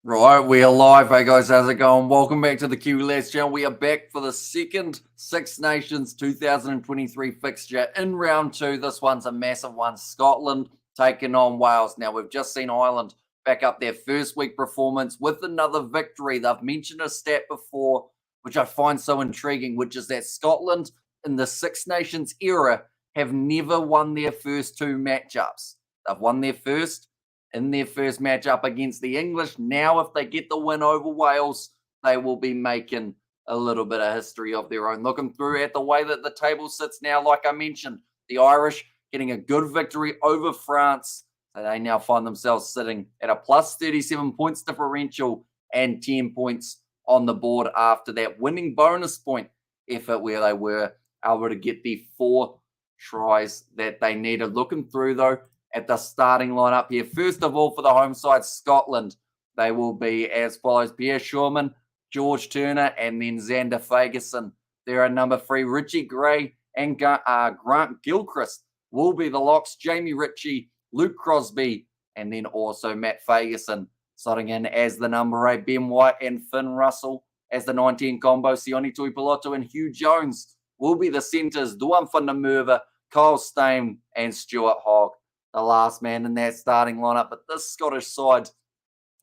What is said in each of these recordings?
Right, we are live. Hey guys, how's it going? Welcome back to the QLS channel. We are back for the second Six Nations 2023 fixture in round two. This one's a massive one. Scotland taking on Wales. Now, we've just seen Ireland back up their first week performance with another victory. They've mentioned a stat before, which I find so intriguing, which is that Scotland in the Six Nations era have never won their first two matchups. They've won their first in their first matchup against the English. Now, if they get the win over Wales, they will be making a little bit of history of their own. Looking through at the way that the table sits now, like I mentioned, the Irish getting a good victory over France. So they now find themselves sitting at a plus 37 points differential and 10 points on the board after that winning bonus point effort where they were able to get the 4 tries that they needed. Looking through, though, at the starting lineup here. First of all, for the home side, Scotland, they will be as follows: Pierre Shurman, George Turner, and then Xander Fagerson. There are number 3, Richie Gray and Grant Gilchrist will be the locks. Jamie Ritchie, Luke Crosby, and then also Matt Fagerson slotting in as the number 8. Ben White and Finn Russell as the 19 combo. Sione Tuipulotu and Hugh Jones will be the centres. Duan van der Merwe, Kyle Steyn, and Stuart Hogg, the last man in that starting lineup. But this Scottish side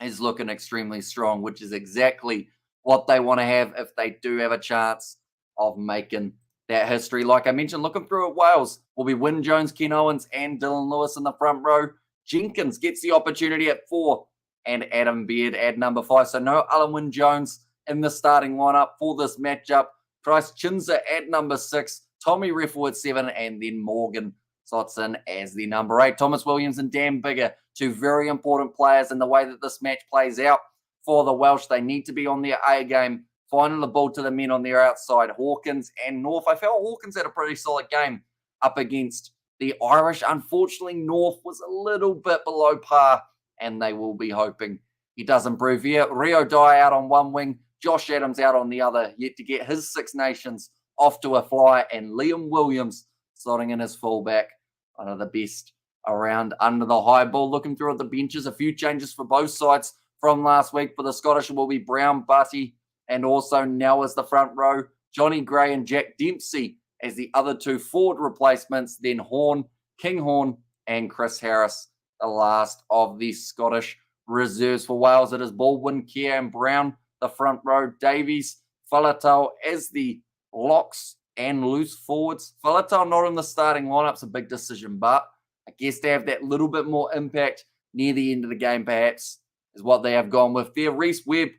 is looking extremely strong, which is exactly what they want to have if they do have a chance of making that history. Like I mentioned, looking through at Wales will be Wyn Jones, Ken Owens, and Dylan Lewis in the front row. Jenkins gets the opportunity at 4, and Adam Beard at number 5. So no Alan Wyn Jones in the starting lineup for this matchup. Price Chinza at number 6, Tommy Reffel at 7, and then Morgan slots in as the number 8. Thomas Williams and Dan Biggar, 2 very important players in the way that this match plays out for the Welsh. They need to be on their A game, finding the ball to the men on their outside. Hawkins and North. I felt Hawkins had a pretty solid game up against the Irish. Unfortunately, North was a little bit below par, and they will be hoping he does improve here. Rio Dye out on one wing, Josh Adams out on the other, yet to get his Six Nations off to a flyer, and Liam Williams slotting in his fullback. One of the best around under the high ball. Looking through at the benches, a few changes for both sides from last week. For the Scottish, will be Brown, Butty, and also now as the front row, Johnny Gray and Jack Dempsey as the other 2 forward replacements. Then Horn, Kinghorn, and Chris Harris, the last of the Scottish reserves. For Wales, it is Baldwin, Kerr, and Brown, the front row. Davies, Faletau as the locks and loose forwards. Faletau not in the starting lineup's a big decision, but I guess they have that little bit more impact near the end of the game, perhaps, is what they have gone with there. Reece Webb,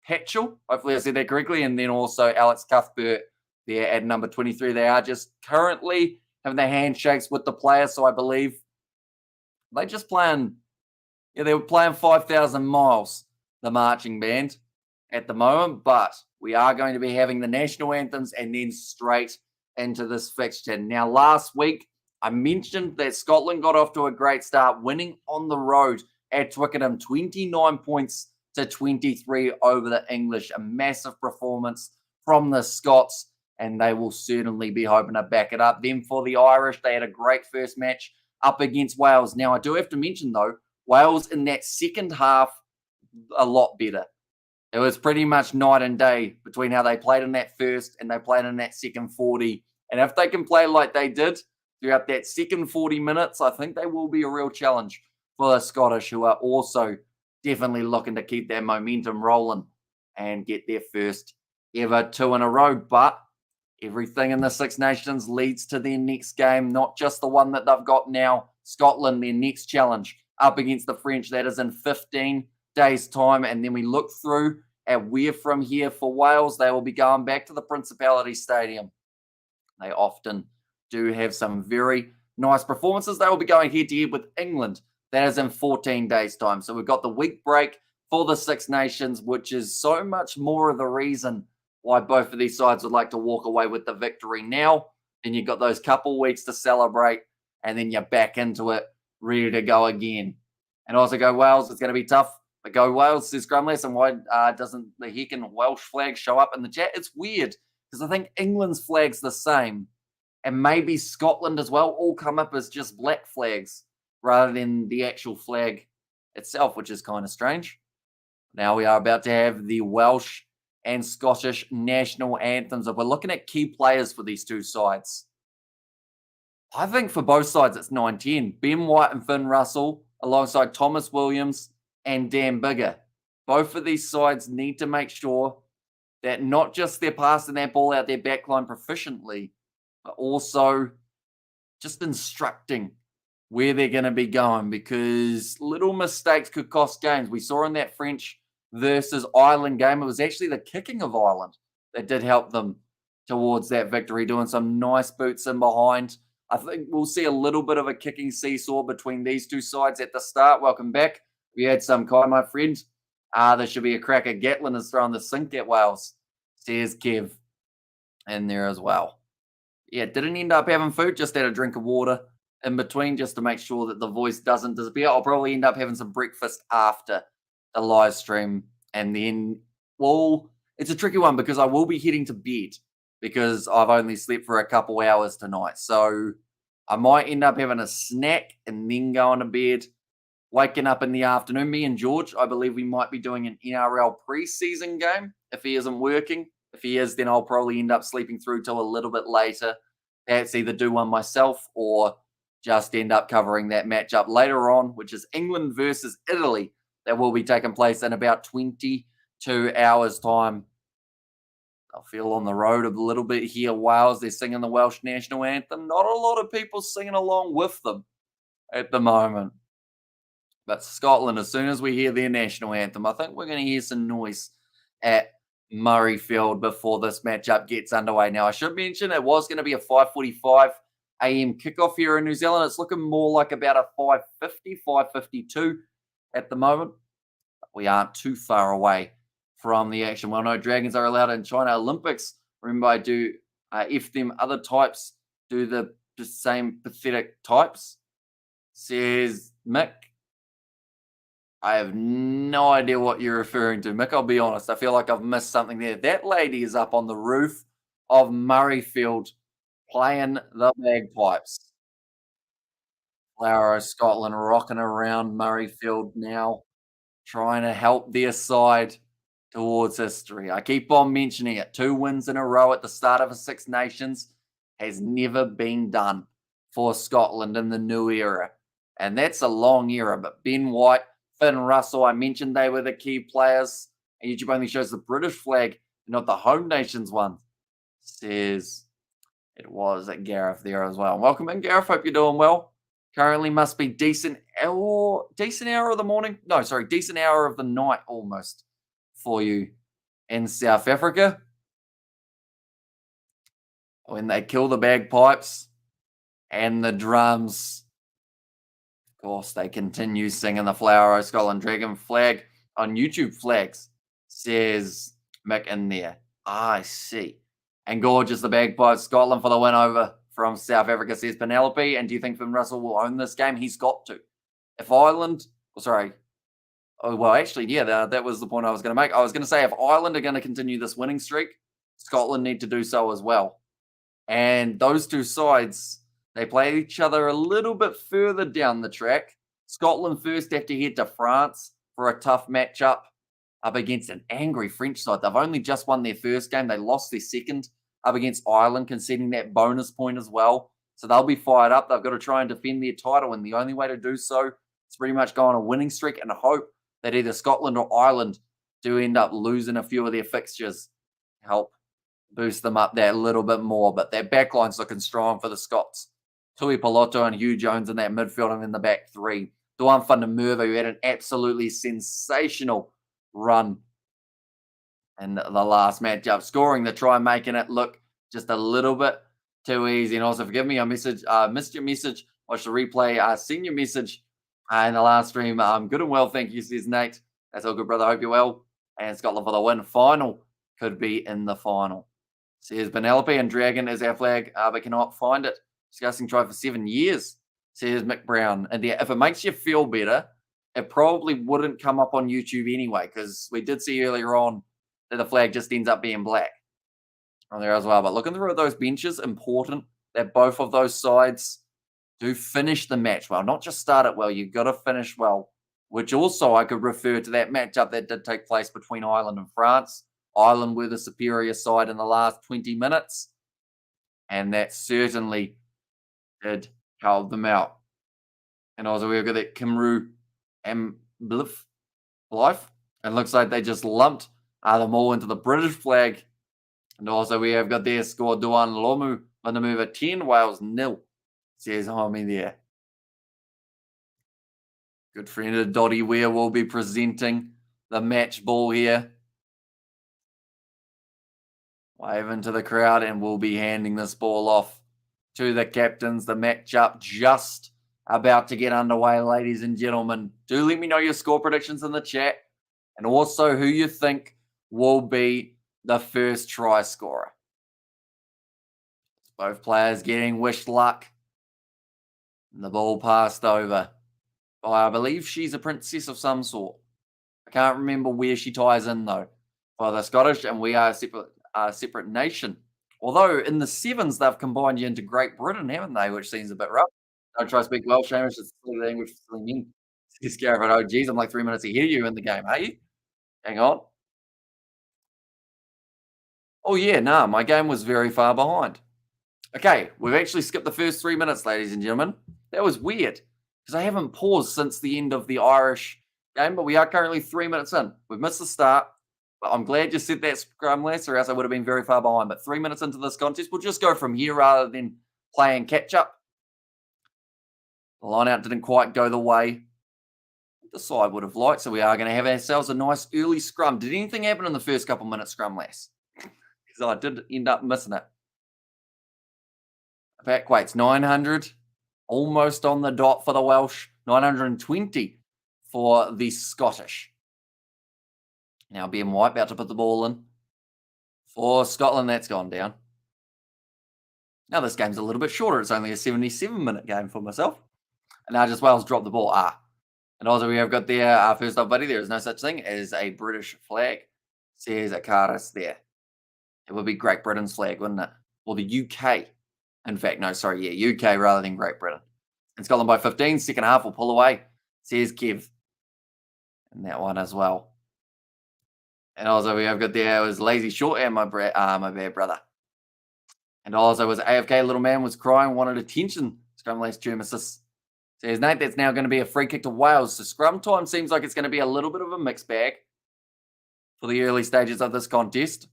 Patchell, hopefully I said that correctly, and then also Alex Cuthbert there at number 23. They are just currently having their handshakes with the players, so I believe they just playing, they were playing 5,000 miles, the marching band at the moment, but we are going to be having the national anthems and then straight into this fixture. Now, last week, I mentioned that Scotland got off to a great start, winning on the road at Twickenham, 29 points to 23 over the English. A massive performance from the Scots, and they will certainly be hoping to back it up. Then for the Irish, they had a great first match up against Wales. Now, I do have to mention, though, Wales in that second half, a lot better. It was pretty much night and day between how they played in that first and they played in that second 40. And if they can play like they did throughout that second 40 minutes, I think they will be a real challenge for the Scottish, who are also definitely looking to keep their momentum rolling and get their first ever 2 in a row. But everything in the Six Nations leads to their next game, not just the one that they've got now. Scotland, their next challenge up against the French. That is in 15 days' time. And then we look through at where from here for Wales. They will be going back to the Principality Stadium. They often do have some very nice performances. They will be going head-to-head with England. That is in 14 days' time. So we've got the week break for the Six Nations, which is so much more of the reason why both of these sides would like to walk away with the victory now. Then you've got those couple weeks to celebrate, and then you're back into it, ready to go again. And also go Wales, it's going to be tough. But go Wales, says Grumless. And why doesn't the heckin' Welsh flag show up in the chat? It's weird, because I think England's flag's the same. And maybe Scotland as well all come up as just black flags rather than the actual flag itself, which is kind of strange. Now we are about to have the Welsh and Scottish national anthems. If we're looking at key players for these two sides, I think for both sides it's 9-10. Ben White and Finn Russell alongside Thomas Williams and Dan Biggar. Both of these sides need to make sure that not just they're passing that ball out their backline proficiently, but also just instructing where they're going to be going, because little mistakes could cost games. We saw in that French versus Ireland game, it was actually the kicking of Ireland that did help them towards that victory, doing some nice boots in behind. I think we'll see a little bit of a kicking seesaw between these two sides at the start. Welcome back. We had some Kai, my friend. There should be a cracker. Gatlin is throwing the sink at Wales. Says Kev in there as well. Yeah, didn't end up having food, just had a drink of water in between just to make sure that the voice doesn't disappear. I'll probably end up having some breakfast after the live stream. And then, well, it's a tricky one because I will be heading to bed because I've only slept for a couple hours tonight. So I might end up having a snack and then going to bed. Waking up in the afternoon, me and George, I believe we might be doing an NRL preseason game if he isn't working. If he is, then I'll probably end up sleeping through till a little bit later. Perhaps either do one myself or just end up covering that matchup later on, which is England versus Italy. That will be taking place in about 22 hours' time. I feel on the road a little bit here. Wales, they're singing the Welsh national anthem. Not a lot of people singing along with them at the moment. But Scotland, as soon as we hear their national anthem, I think we're going to hear some noise at Murrayfield before this matchup gets underway. Now, I should mention it was going to be a 5:45 a.m. kickoff here in New Zealand. It's looking more like about a 5:50, 5:52 at the moment. But we aren't too far away from the action. Well, no, Dragons are allowed in China Olympics. Remember, I do, if them other types do the same pathetic types, says Mick. I have no idea what you're referring to, Mick. I'll be honest. I feel like I've missed something there. That lady is up on the roof of Murrayfield playing the bagpipes. Flower of Scotland rocking around Murrayfield now, trying to help their side towards history. I keep on mentioning it. 2 wins in a row at the start of a Six Nations has never been done for Scotland in the new era. And that's a long era. But Ben White, Finn Russell, I mentioned they were the key players. And YouTube only shows the British flag, not the home nations one. Says it was at Gareth there as well. Welcome in, Gareth. Hope you're doing well. Currently must be decent hour of the morning. No, sorry, decent hour of the night almost for you in South Africa. When they kill the bagpipes and the drums, of course, they continue singing the Flower of Scotland Dragon flag on YouTube flags, says Mick in there. I see. And gorgeous, the bagpipes, Scotland for the win over from South Africa, says Penelope. And do you think Finn Russell will own this game? He's got to. If Ireland, that was the point I was going to make. I was going to say if Ireland are going to continue this winning streak, Scotland need to do so as well. And those two sides, they play each other a little bit further down the track. Scotland first have to head to France for a tough matchup up against an angry French side. They've only just won their first game. They lost their second up against Ireland, conceding that bonus point as well. So they'll be fired up. They've got to try and defend their title, and the only way to do so is pretty much go on a winning streak and hope that either Scotland or Ireland do end up losing a few of their fixtures, help boost them up that little bit more. But their backline's looking strong for the Scots. Tui Piloto and Hugh Jones in that midfield and in the back three. Duan van der Merwe, who had an absolutely sensational run in the last matchup, scoring the try, making it look just a little bit too easy. And also, forgive me, I missed your message. Watch the replay. Seen your message in the last stream. Good and well, thank you, says Nate. That's all good, brother. Hope you're well. And Scotland for the win. Final could be in the final. Says Penelope, and Dragon is our flag, but cannot find it. Discussing try for 7 years, says Mick Brown. And if it makes you feel better, it probably wouldn't come up on YouTube anyway, because we did see earlier on that the flag just ends up being black on there as well. But looking through at those benches, important that both of those sides do finish the match well, not just start it well. You've got to finish well which also I could refer to that matchup that did take place between Ireland and France. Ireland were the superior side in the last 20 minutes, and that certainly did help them out. And also we've got that Kimru and Blythe. It looks like they just lumped them all into the British flag. And also we have got their score Duan Lomu on the move at 10, Wales 0. Says Homie there. Good friend of Dottie Weir will be presenting the match ball here. Waving to the crowd, and we'll be handing this ball off to the captains. The matchup just about to get underway, ladies and gentlemen. Do let me know your score predictions in the chat, and also who you think will be the first try scorer. Both players getting wished luck. And the ball passed over. I believe she's a princess of some sort. I can't remember where she ties in, though, for the Scottish, and we are a separate nation. Although in the sevens, they've combined you into Great Britain, haven't they? Which seems a bit rough. Don't try to speak Welsh, Hamish. It's the language for silly men. Says Gareth, oh, geez, I'm like 3 minutes ahead of you in the game, are you? Hang on. Oh, yeah, no, my game was very far behind. Okay, we've actually skipped the first 3 minutes, ladies and gentlemen. That was weird, because I haven't paused since the end of the Irish game, but we are currently 3 minutes in. We've missed the start, but I'm glad you said that, scrum less, or else I would have been very far behind. But 3 minutes into this contest, we'll just go from here rather than playing catch-up. The line-out didn't quite go the way the side would have liked, so we are going to have ourselves a nice early scrum. Did anything happen in the first couple minutes, scrum less? Because I did end up missing it. Back weights, 900. Almost on the dot for the Welsh. 920 for the Scottish. Now Ben White about to put the ball in. For Scotland, that's gone down. Now this game's a little bit shorter. It's only a 77-minute game for myself. And now just Wales drop the ball. And also we have got there, first up, buddy, there is no such thing as a British flag. Says Akaris there. It would be Great Britain's flag, wouldn't it? Or the UK. In fact, no, sorry, yeah, UK rather than Great Britain. And Scotland by 15, second half will pull away, says Kev. And that one as well. And also we have got there was Lazy Short and my bad brother. And also was AFK, little man was crying, wanted attention. Scrum last term assist. Says Nate, that's now going to be a free kick to Wales. So scrum time seems like it's going to be a little bit of a mixed bag for the early stages of this contest.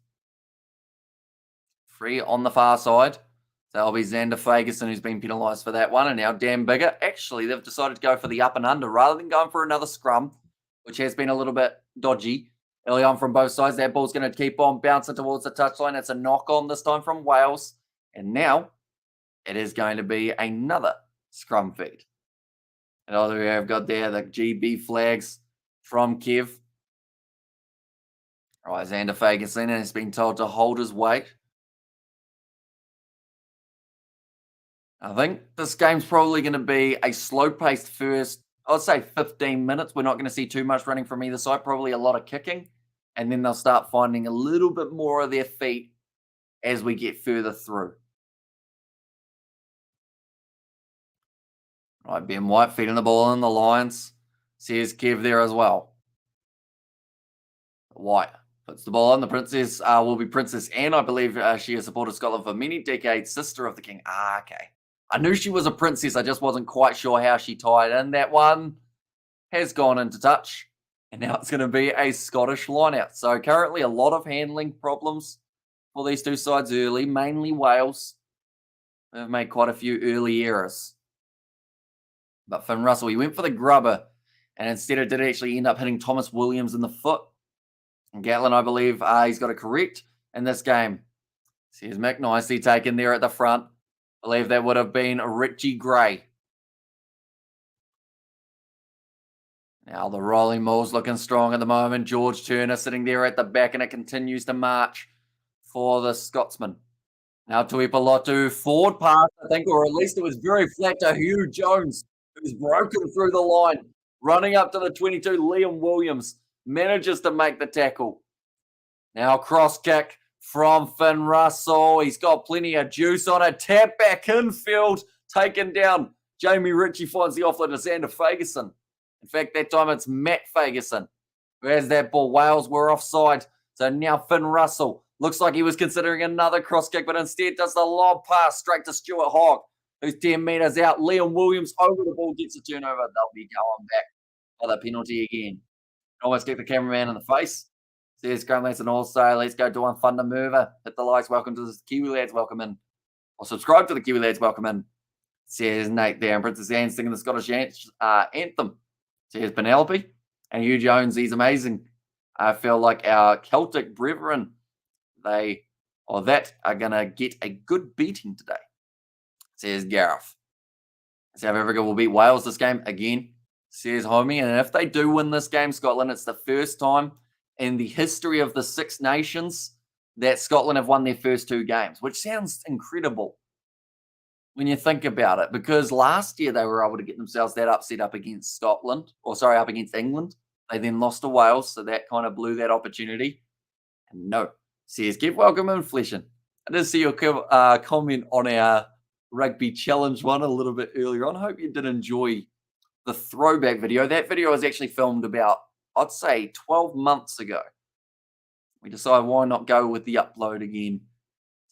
Free on the far side. So that'll be Xander Fagerson who's been penalised for that one. And now Dan Bigger. Actually, they've decided to go for the up and under rather than going for another scrum, which has been a little bit dodgy early on from both sides. That ball's going to keep on bouncing towards the touchline. It's a knock on this time from Wales. And now it is going to be another scrum feed. And all we have got there, the GB flags from Kev. All right, Xander Fagerson has been told to hold his weight. I think this game's probably going to be a slow-paced first, I'd say 15 minutes. We're not going to see too much running from either side, probably a lot of kicking. And then they'll start finding a little bit more of their feet as we get further through. Right, Ben White feeding the ball in the Lions. Says Kev there as well. White puts the ball on. The princess will be Princess Anne. I believe she has supported Scotland for many decades. Sister of the king. Okay. I knew she was a princess. I just wasn't quite sure how she tied in. That one has gone into touch. And now it's going to be a Scottish line-out. So currently a lot of handling problems for these two sides early. Mainly Wales. They've made quite a few early errors. But Finn Russell, he went for the grubber. And instead it did actually end up hitting Thomas Williams in the foot. And Gatlin, I believe, he's got it correct in this game. Here's Mick nicely taken there at the front. I believe that would have been Richie Gray. Now the rolling ball's looking strong at the moment. George Turner sitting there at the back, and it continues to march for the Scotsman. Now Tuipulotu, forward pass, I think, or at least it was very flat to Hugh Jones, who's broken through the line. Running up to the 22, Liam Williams manages to make the tackle. Now cross kick from Finn Russell. He's got plenty of juice on it. Tap back infield, taken down. Jamie Ritchie finds the offload to Xander Fagerson. In fact, that time it's Matt Fagerson who has that ball. Wales were offside. So now Finn Russell looks like he was considering another cross kick, but instead does the lob pass straight to Stuart Hogg, who's 10 metres out. Liam Williams over the ball, gets a turnover. They'll be going back for the penalty again. Almost get the cameraman in the face. Says Graham Lanson also. Let's go to one Thunder Mover. Hit the likes. Welcome to the Kiwi Lads. Welcome in. Or subscribe to the Kiwi Lads. Welcome in. Says Nate there. And Princess Anne singing the Scottish anthem. Says Penelope. And Hugh Jones. He's amazing. I feel like our Celtic brethren, are going to get a good beating today. Says Gareth. South Africa will beat Wales this game again. Says Homie. And if they do win this game, Scotland, it's the first time in the history of the Six Nations that Scotland have won their first 2 games, which sounds incredible when you think about it, because last year they were able to get themselves that upset up against up against England. They then lost to Wales, so that kind of blew that opportunity. And no, says Kev, welcome in, Fleshin. I did see your comment on our rugby challenge one a little bit earlier on. I hope you did enjoy the throwback video. That video was actually filmed about, I'd say, 12 months ago. We decided why not go with the upload again.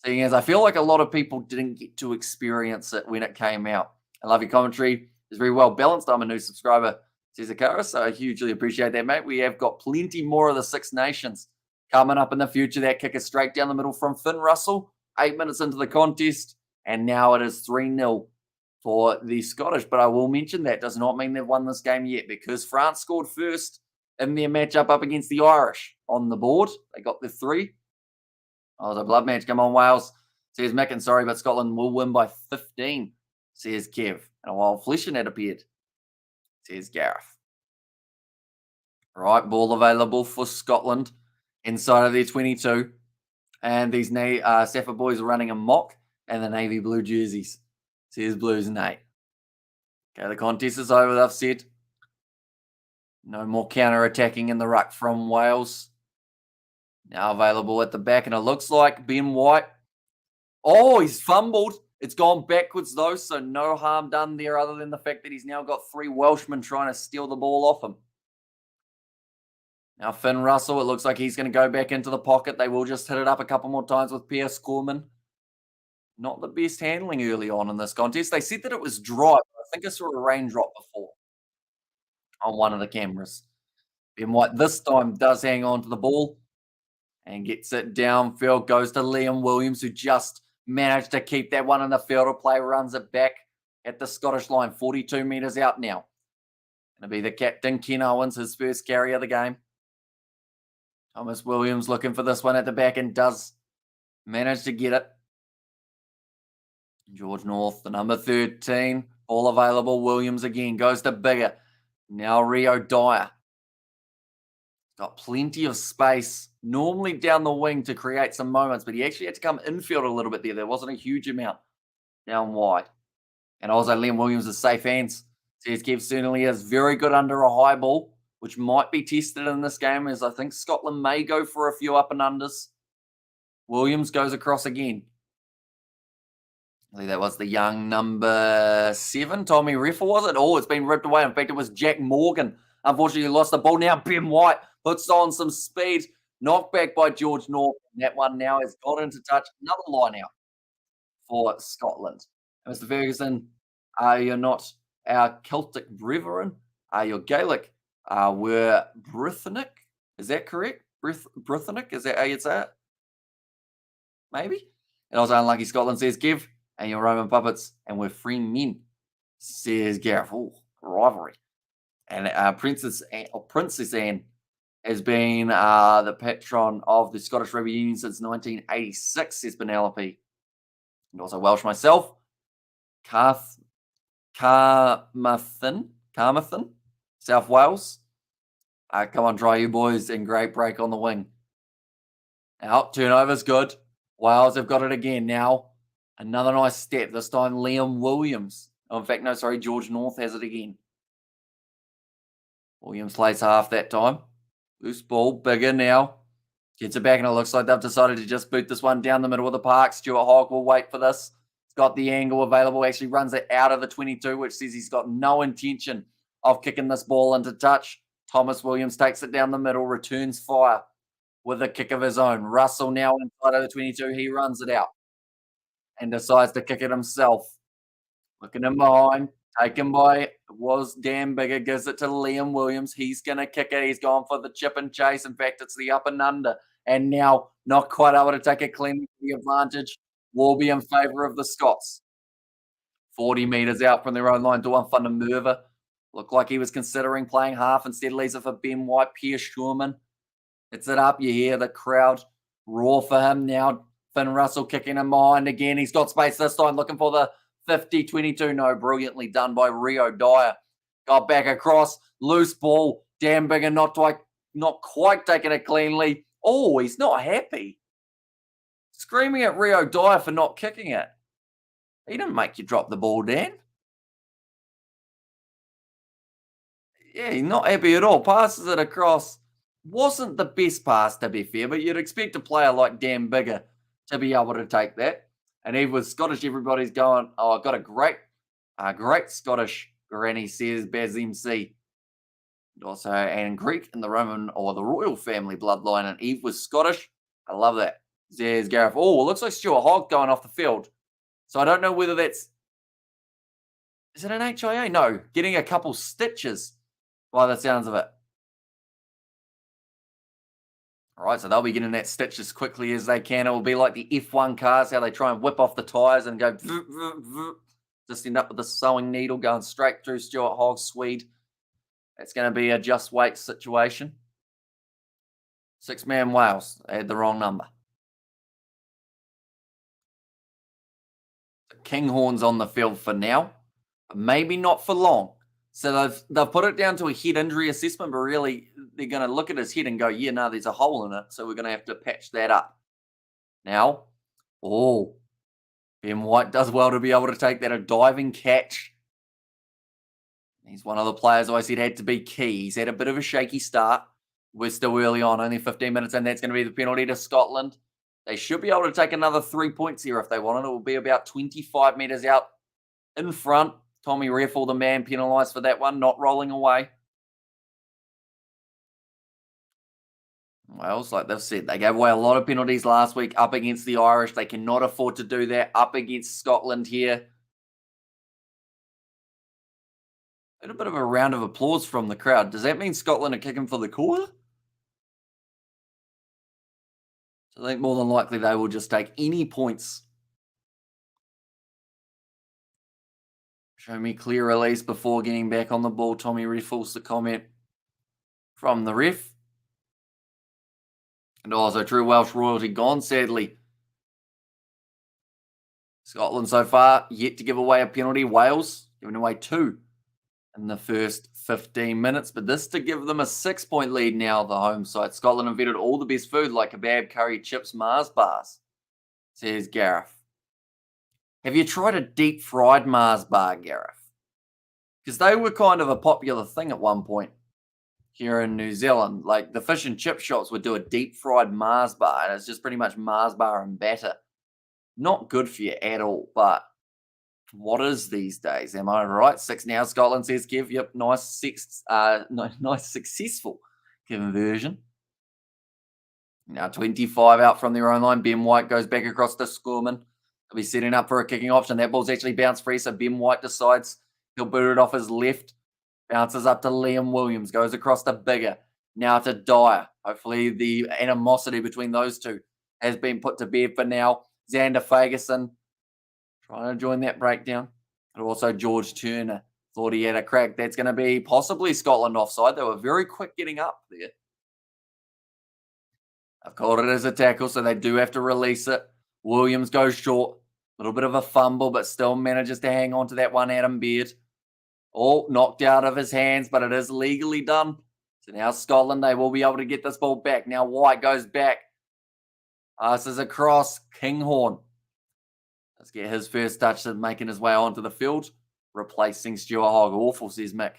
Seeing as I feel like a lot of people didn't get to experience it when it came out. I love your commentary. It's very well balanced. I'm a new subscriber, says Akara, so I hugely appreciate that, mate. We have got plenty more of the Six Nations coming up in the future. That kick is straight down the middle from Finn Russell. 8 minutes into the contest, and now it is 3-0 for the Scottish. But I will mention that does not mean they've won this game yet, because France scored first in their matchup up against the Irish on the board. They got the 3. Oh, it's a blood match. Come on, Wales. Says Mick, and sorry, but Scotland will win by 15, says Kev. And a wild Fleshin had appeared, says Gareth. Right, ball available for Scotland inside of their 22. And these Safa boys are running a mock and the navy blue jerseys, says Blues Nate. Okay, the contest is over, they've said. No more counter-attacking in the ruck from Wales. Now available at the back, and it looks like Ben White. Oh, he's fumbled. It's gone backwards, though, so no harm done there other than the fact that he's now got 3 Welshmen trying to steal the ball off him. Now Finn Russell, it looks like he's going to go back into the pocket. They will just hit it up a couple more times with Pierce Corman. Not the best handling early on in this contest. They said that it was dry, but I think I saw a raindrop before on one of the cameras. Ben White this time does hang on to the ball and gets it downfield, goes to Liam Williams, who just managed to keep that one in the field of play, runs it back at the Scottish line, 42 metres out now. Going to be the captain, Ken Owens, his first carry of the game. Thomas Williams looking for this one at the back and does manage to get it. George North, the number 13, all available. Williams again goes to Bigger. Now Rio Dyer. Got plenty of space, normally down the wing to create some moments, but he actually had to come infield a little bit there. There wasn't a huge amount down wide. And also Liam Williams is safe hands. Says Kev certainly is very good under a high ball, which might be tested in this game, as I think Scotland may go for a few up and unders. Williams goes across again. I think that was the young number 7, Tommy Reffel, was it? Oh, it's been ripped away. In fact, it was Jack Morgan. Unfortunately, lost the ball. Now Ben White puts on some speed. Knocked back by George North. That one now has got into touch. Another line out for Scotland. Mr. Ferguson, you're not our Celtic brethren. You're Gaelic. We're Brythonic. Is that correct? Brythonic? Is that how you'd say it? Maybe. And also unlucky Scotland, says Kev. And you're Roman puppets. And we're free men, says Gareth. Oh, rivalry. And Princess Anne has been the patron of the Scottish Rugby Union since 1986, says Penelope. And also Welsh myself. Carmarthen, South Wales. Come on, try you boys, and great break on the wing. Out, turnover's good. Wales have got it again now. Another nice step. This time Liam Williams. Oh, in fact, no, sorry, George North has it again. Williams plays half that time. Loose ball, Bigger now. Gets it back, and it looks like they've decided to just boot this one down the middle of the park. Stuart Hogg will wait for this. He's got the angle available. Actually runs it out of the 22, which says he's got no intention of kicking this ball into touch. Thomas Williams takes it down the middle, returns fire with a kick of his own. Russell now inside of the 22. He runs it out and decides to kick it himself. Looking in behind, taken by, was Dan Bigger, gives it to Liam Williams. He's going to kick it. He's gone for the chip and chase. In fact, it's the up and under. And now, not quite able to take it clean. The advantage will be in favour of the Scots. 40 metres out from their own line. Duan van der Merwe looked like he was considering playing half. Instead, leaves it for Ben White, Pierre Schurman. It's it up. You hear the crowd roar for him now. Finn Russell kicking him behind again. He's got space this time, looking for the 50-22. No, brilliantly done by Rio Dyer. Got back across. Loose ball. Dan Bigger not quite taking it cleanly. Oh, he's not happy. Screaming at Rio Dyer for not kicking it. He didn't make you drop the ball, Dan. Yeah, he's not happy at all. Passes it across. Wasn't the best pass, to be fair, but you'd expect a player like Dan Bigger to be able to take that. And he was Scottish. Everybody's going, oh, I've got a great Scottish granny, says Baz MC. Also, and Greek in the Roman or the royal family bloodline. And Eve was Scottish. I love that. There's Gareth. Oh, it looks like Stuart Hogg going off the field. So I don't know whether that's... Is it an HIA? No, getting a couple stitches by the sounds of it. All right, so they'll be getting that stitch as quickly as they can. It will be like the F1 cars, how they try and whip off the tyres and go... Just end up with a sewing needle going straight through Stuart Hogg's Swede. It's going to be a just wait situation. 6-man Wales. They had the wrong number. Kinghorn's on the field for now, but maybe not for long. So they've put it down to a head injury assessment, but really they're going to look at his head and go, yeah, no, there's a hole in it, so we're going to have to patch that up. Now, Ben White does well to be able to take that, a diving catch. He's one of the players I said had to be key. He's had a bit of a shaky start. We're still early on, only 15 minutes, and that's going to be the penalty to Scotland. They should be able to take another 3 points here if they want it. It will be about 25 metres out in front. Tommy Reffel, the man, penalised for that one, not rolling away. Wales, like they've said, they gave away a lot of penalties last week up against the Irish. They cannot afford to do that up against Scotland here. A bit of a round of applause from the crowd. Does that mean Scotland are kicking for the quarter? So I think more than likely they will just take any points. Show me clear release before getting back on the ball. Tommy Reffel's the comment from the ref. And also true Welsh royalty gone, sadly. Scotland so far yet to give away a penalty. Wales giving away 2 in the first 15 minutes. But this to give them a 6-point lead now, the home side. Scotland invented all the best food like kebab, curry, chips, Mars bars, says Gareth. Have you tried a deep fried Mars bar, Gareth? Because they were kind of a popular thing at one point here in New Zealand. Like the fish and chip shops would do a deep fried Mars bar, and it's just pretty much Mars bar and batter. Not good for you at all, but what is these days? Am I right? 6 now, Scotland says Kev. Yep, nice successful conversion. Now 25 out from their own line. Ben White goes back across to Scorman. They'll be setting up for a kicking option. That ball's actually bounced free, so Ben White decides he'll boot it off his left. Bounces up to Liam Williams. Goes across to Bigger. Now to Dyer. Hopefully the animosity between those two has been put to bed for now. Xander Fagerson trying to join that breakdown. And also George Turner. Thought he had a crack. That's going to be possibly Scotland offside. They were very quick getting up there. I've called it as a tackle, so they do have to release it. Williams goes short. A little bit of a fumble, but still manages to hang on to that one, Adam Beard. Oh, knocked out of his hands, but it is legally done. So now Scotland, they will be able to get this ball back. Now White goes back. Passes across. Kinghorn. Let's get his first touch of making his way onto the field. Replacing Stuart Hogg. Awful, says Mick.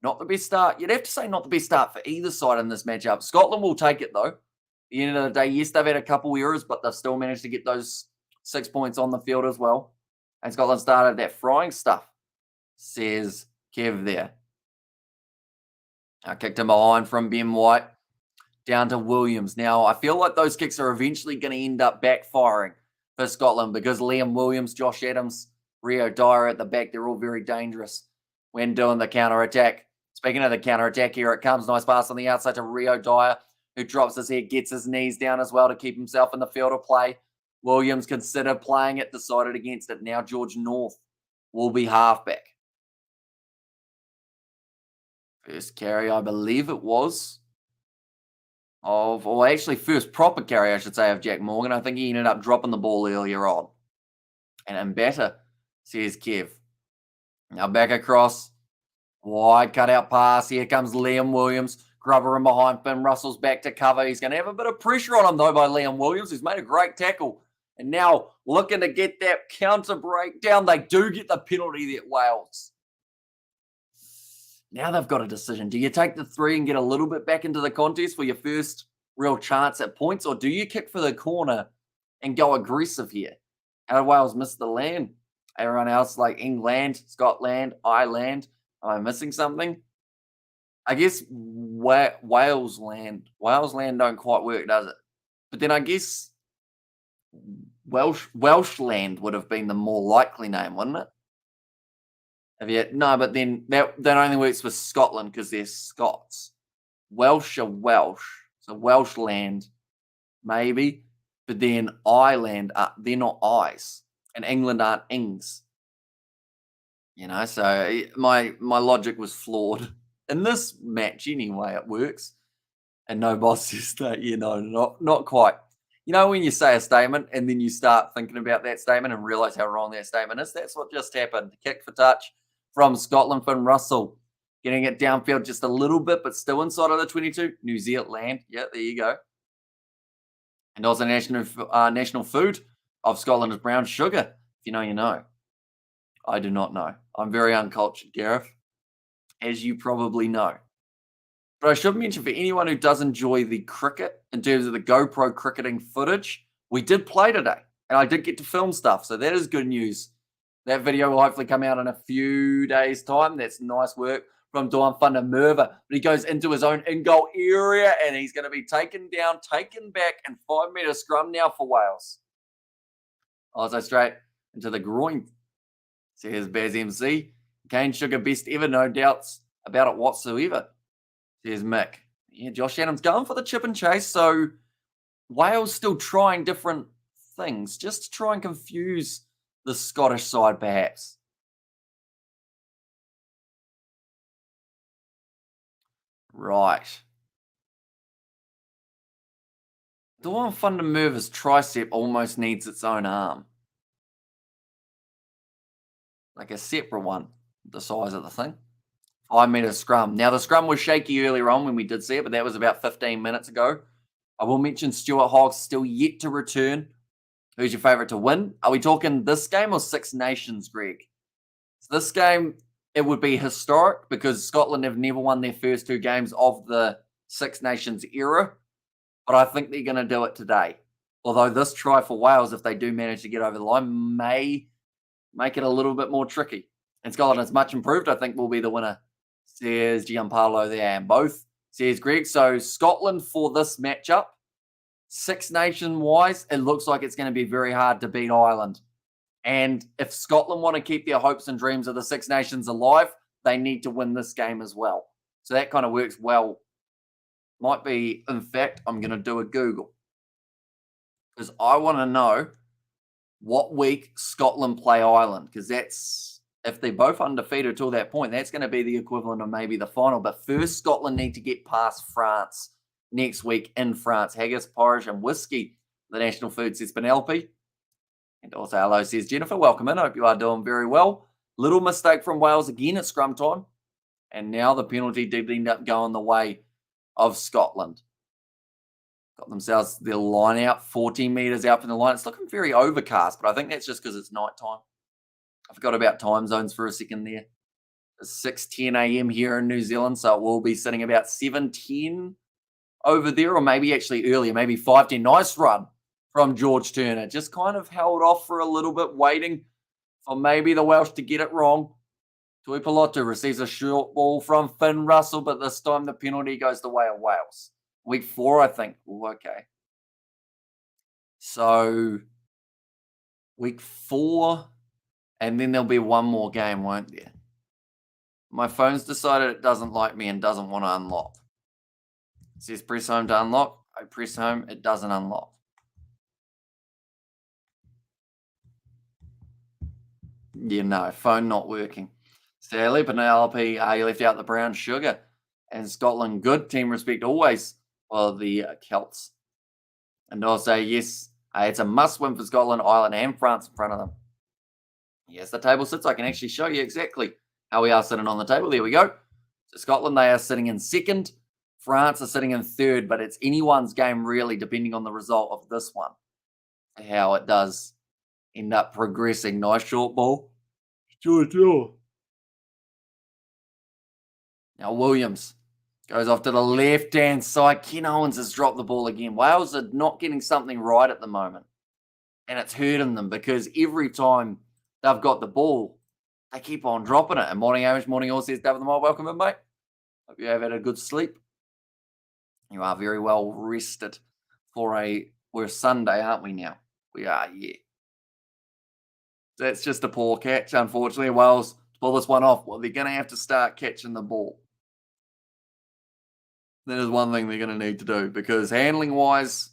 Not the best start. You'd have to say not the best start for either side in this matchup. Scotland will take it, though. At the end of the day, yes, they've had a couple errors, but they've still managed to get those 6 points on the field as well. And Scotland started that frying stuff, says Kev there. I kicked him behind from Ben White down to Williams. Now, I feel like those kicks are eventually going to end up backfiring for Scotland because Liam Williams, Josh Adams, Rio Dyer at the back, they're all very dangerous when doing the counter attack. Speaking of the counter attack, here it comes. Nice pass on the outside to Rio Dyer, who drops his head, gets his knees down as well to keep himself in the field of play. Williams considered playing it, decided against it. Now George North will be halfback. First carry, I believe it was or actually first proper carry, I should say, of Jack Morgan. I think he ended up dropping the ball earlier on. And better, says Kev. Now back across. Wide cutout pass. Here comes Liam Williams. Grubber in behind. Finn Russell's back to cover. He's going to have a bit of pressure on him, though, by Liam Williams, who's made a great tackle. And now looking to get that counter breakdown. They do get the penalty there, Wales. Now they've got a decision. Do you take the 3 and get a little bit back into the contest for your first real chance at points? Or do you kick for the corner and go aggressive here? How did Wales miss the land? Everyone else like England, Scotland, Ireland. Am I missing something? I guess Wales land don't quite work, does it? But then I guess Welsh land would have been the more likely name, wouldn't it? No, but then that only works for Scotland because they're Scots. Welsh are Welsh, so Welsh land, maybe. But then Ireland, they're not I's, and England aren't Ings. So my logic was flawed in this match anyway. It works, and no boss says that. Not quite. When you say a statement and then you start thinking about that statement and realize how wrong that statement is. That's what just happened. Kick for touch from Scotland. Finn Russell getting it downfield just a little bit, but still inside of the 22. New Zealand. Yeah, there you go. And also national food of Scotland is brown sugar. If you know, you know. I do not know. I'm very uncultured, Gareth, as you probably know. But I should mention, for anyone who does enjoy the cricket, in terms of the GoPro cricketing footage, we did play today, and I did get to film stuff, so that is good news. That video will hopefully come out in a few days' time. That's nice work from Dawn Thunder Merva. But he goes into his own in-goal area, and he's going to be taken down, taken back, and 5-metre scrum now for Wales. Also straight into the groin. Says Baz MC. Cane Sugar best ever, no doubts about it whatsoever. Says Mick. Yeah, Josh Adams going for the chip and chase. So Wales still trying different things, just to try and confuse the Scottish side, perhaps. Right. Dawn Thunder Merva's tricep almost needs its own arm. Like a separate one, the size of the thing. 5-metre scrum. Now, the scrum was shaky earlier on when we did see it, but that was about 15 minutes ago. I will mention Stuart Hogg's still yet to return. Who's your favourite to win? Are we talking this game or Six Nations, Greg? So this game, it would be historic because Scotland have never won their first 2 games of the Six Nations era. But I think they're going to do it today. Although this try for Wales, if they do manage to get over the line, may make it a little bit more tricky. And Scotland is much improved, I think, will be the winner, says Gianpaolo there. And both, says Greg. So Scotland for this matchup, Six Nation-wise, it looks like it's going to be very hard to beat Ireland. And if Scotland want to keep their hopes and dreams of the Six Nations alive, they need to win this game as well. So that kind of works well. Might be, in fact, I'm going to do a Google. Because I want to know what week Scotland play Ireland. Because that's, if they're both undefeated till that point, that's going to be the equivalent of maybe the final. But first, Scotland need to get past France next week in France. Haggis, porridge, and whiskey. The national food, says Penelope. And also, hello, says Jennifer. Welcome in. Hope you are doing very well. Little mistake from Wales again at scrum time. And now the penalty did end up going the way of Scotland. Got themselves their line out, 14 metres out from the line. It's looking very overcast, but I think that's just because it's night time. I forgot about time zones for a second there. It's 6:10 a.m. here in New Zealand, so it will be sitting about 7:10 over there, or maybe actually earlier, maybe 5:10. Nice run from George Turner. Just kind of held off for a little bit, waiting for maybe the Welsh to get it wrong. Tuipulotu receives a short ball from Finn Russell, but this time the penalty goes the way of Wales. Week 4, I think. Ooh, okay. So, week 4, and then there'll be one more game, won't there? My phone's decided it doesn't like me and doesn't want to unlock. It says press home to unlock. I press home, it doesn't unlock. Yeah, no, phone not working. Sadly, Penelope left out the brown sugar. And Scotland, good team respect always for the Celts. And I'll say, yes, it's a must win for Scotland, Ireland, and France in front of them. Yes, the table sits. I can actually show you exactly how we are sitting on the table. There we go. So Scotland, they are sitting in second. France are sitting in third, but it's anyone's game, really, depending on the result of this one. How it does end up progressing. Nice short ball. Sure. Now, Williams goes off to the left-hand side. Ken Owens has dropped the ball again. Wales are not getting something right at the moment. And it's hurting them because every time they've got the ball, they keep on dropping it. And morning, Amish. Morning, all, says David the Mole. Welcome in, mate. Hope you have had a good sleep. You are very well rested we're Sunday, aren't we now? We are, yeah. That's just a poor catch, unfortunately. Wales, to pull this one off, well, they're going to have to start catching the ball. That is one thing they're going to need to do because handling-wise,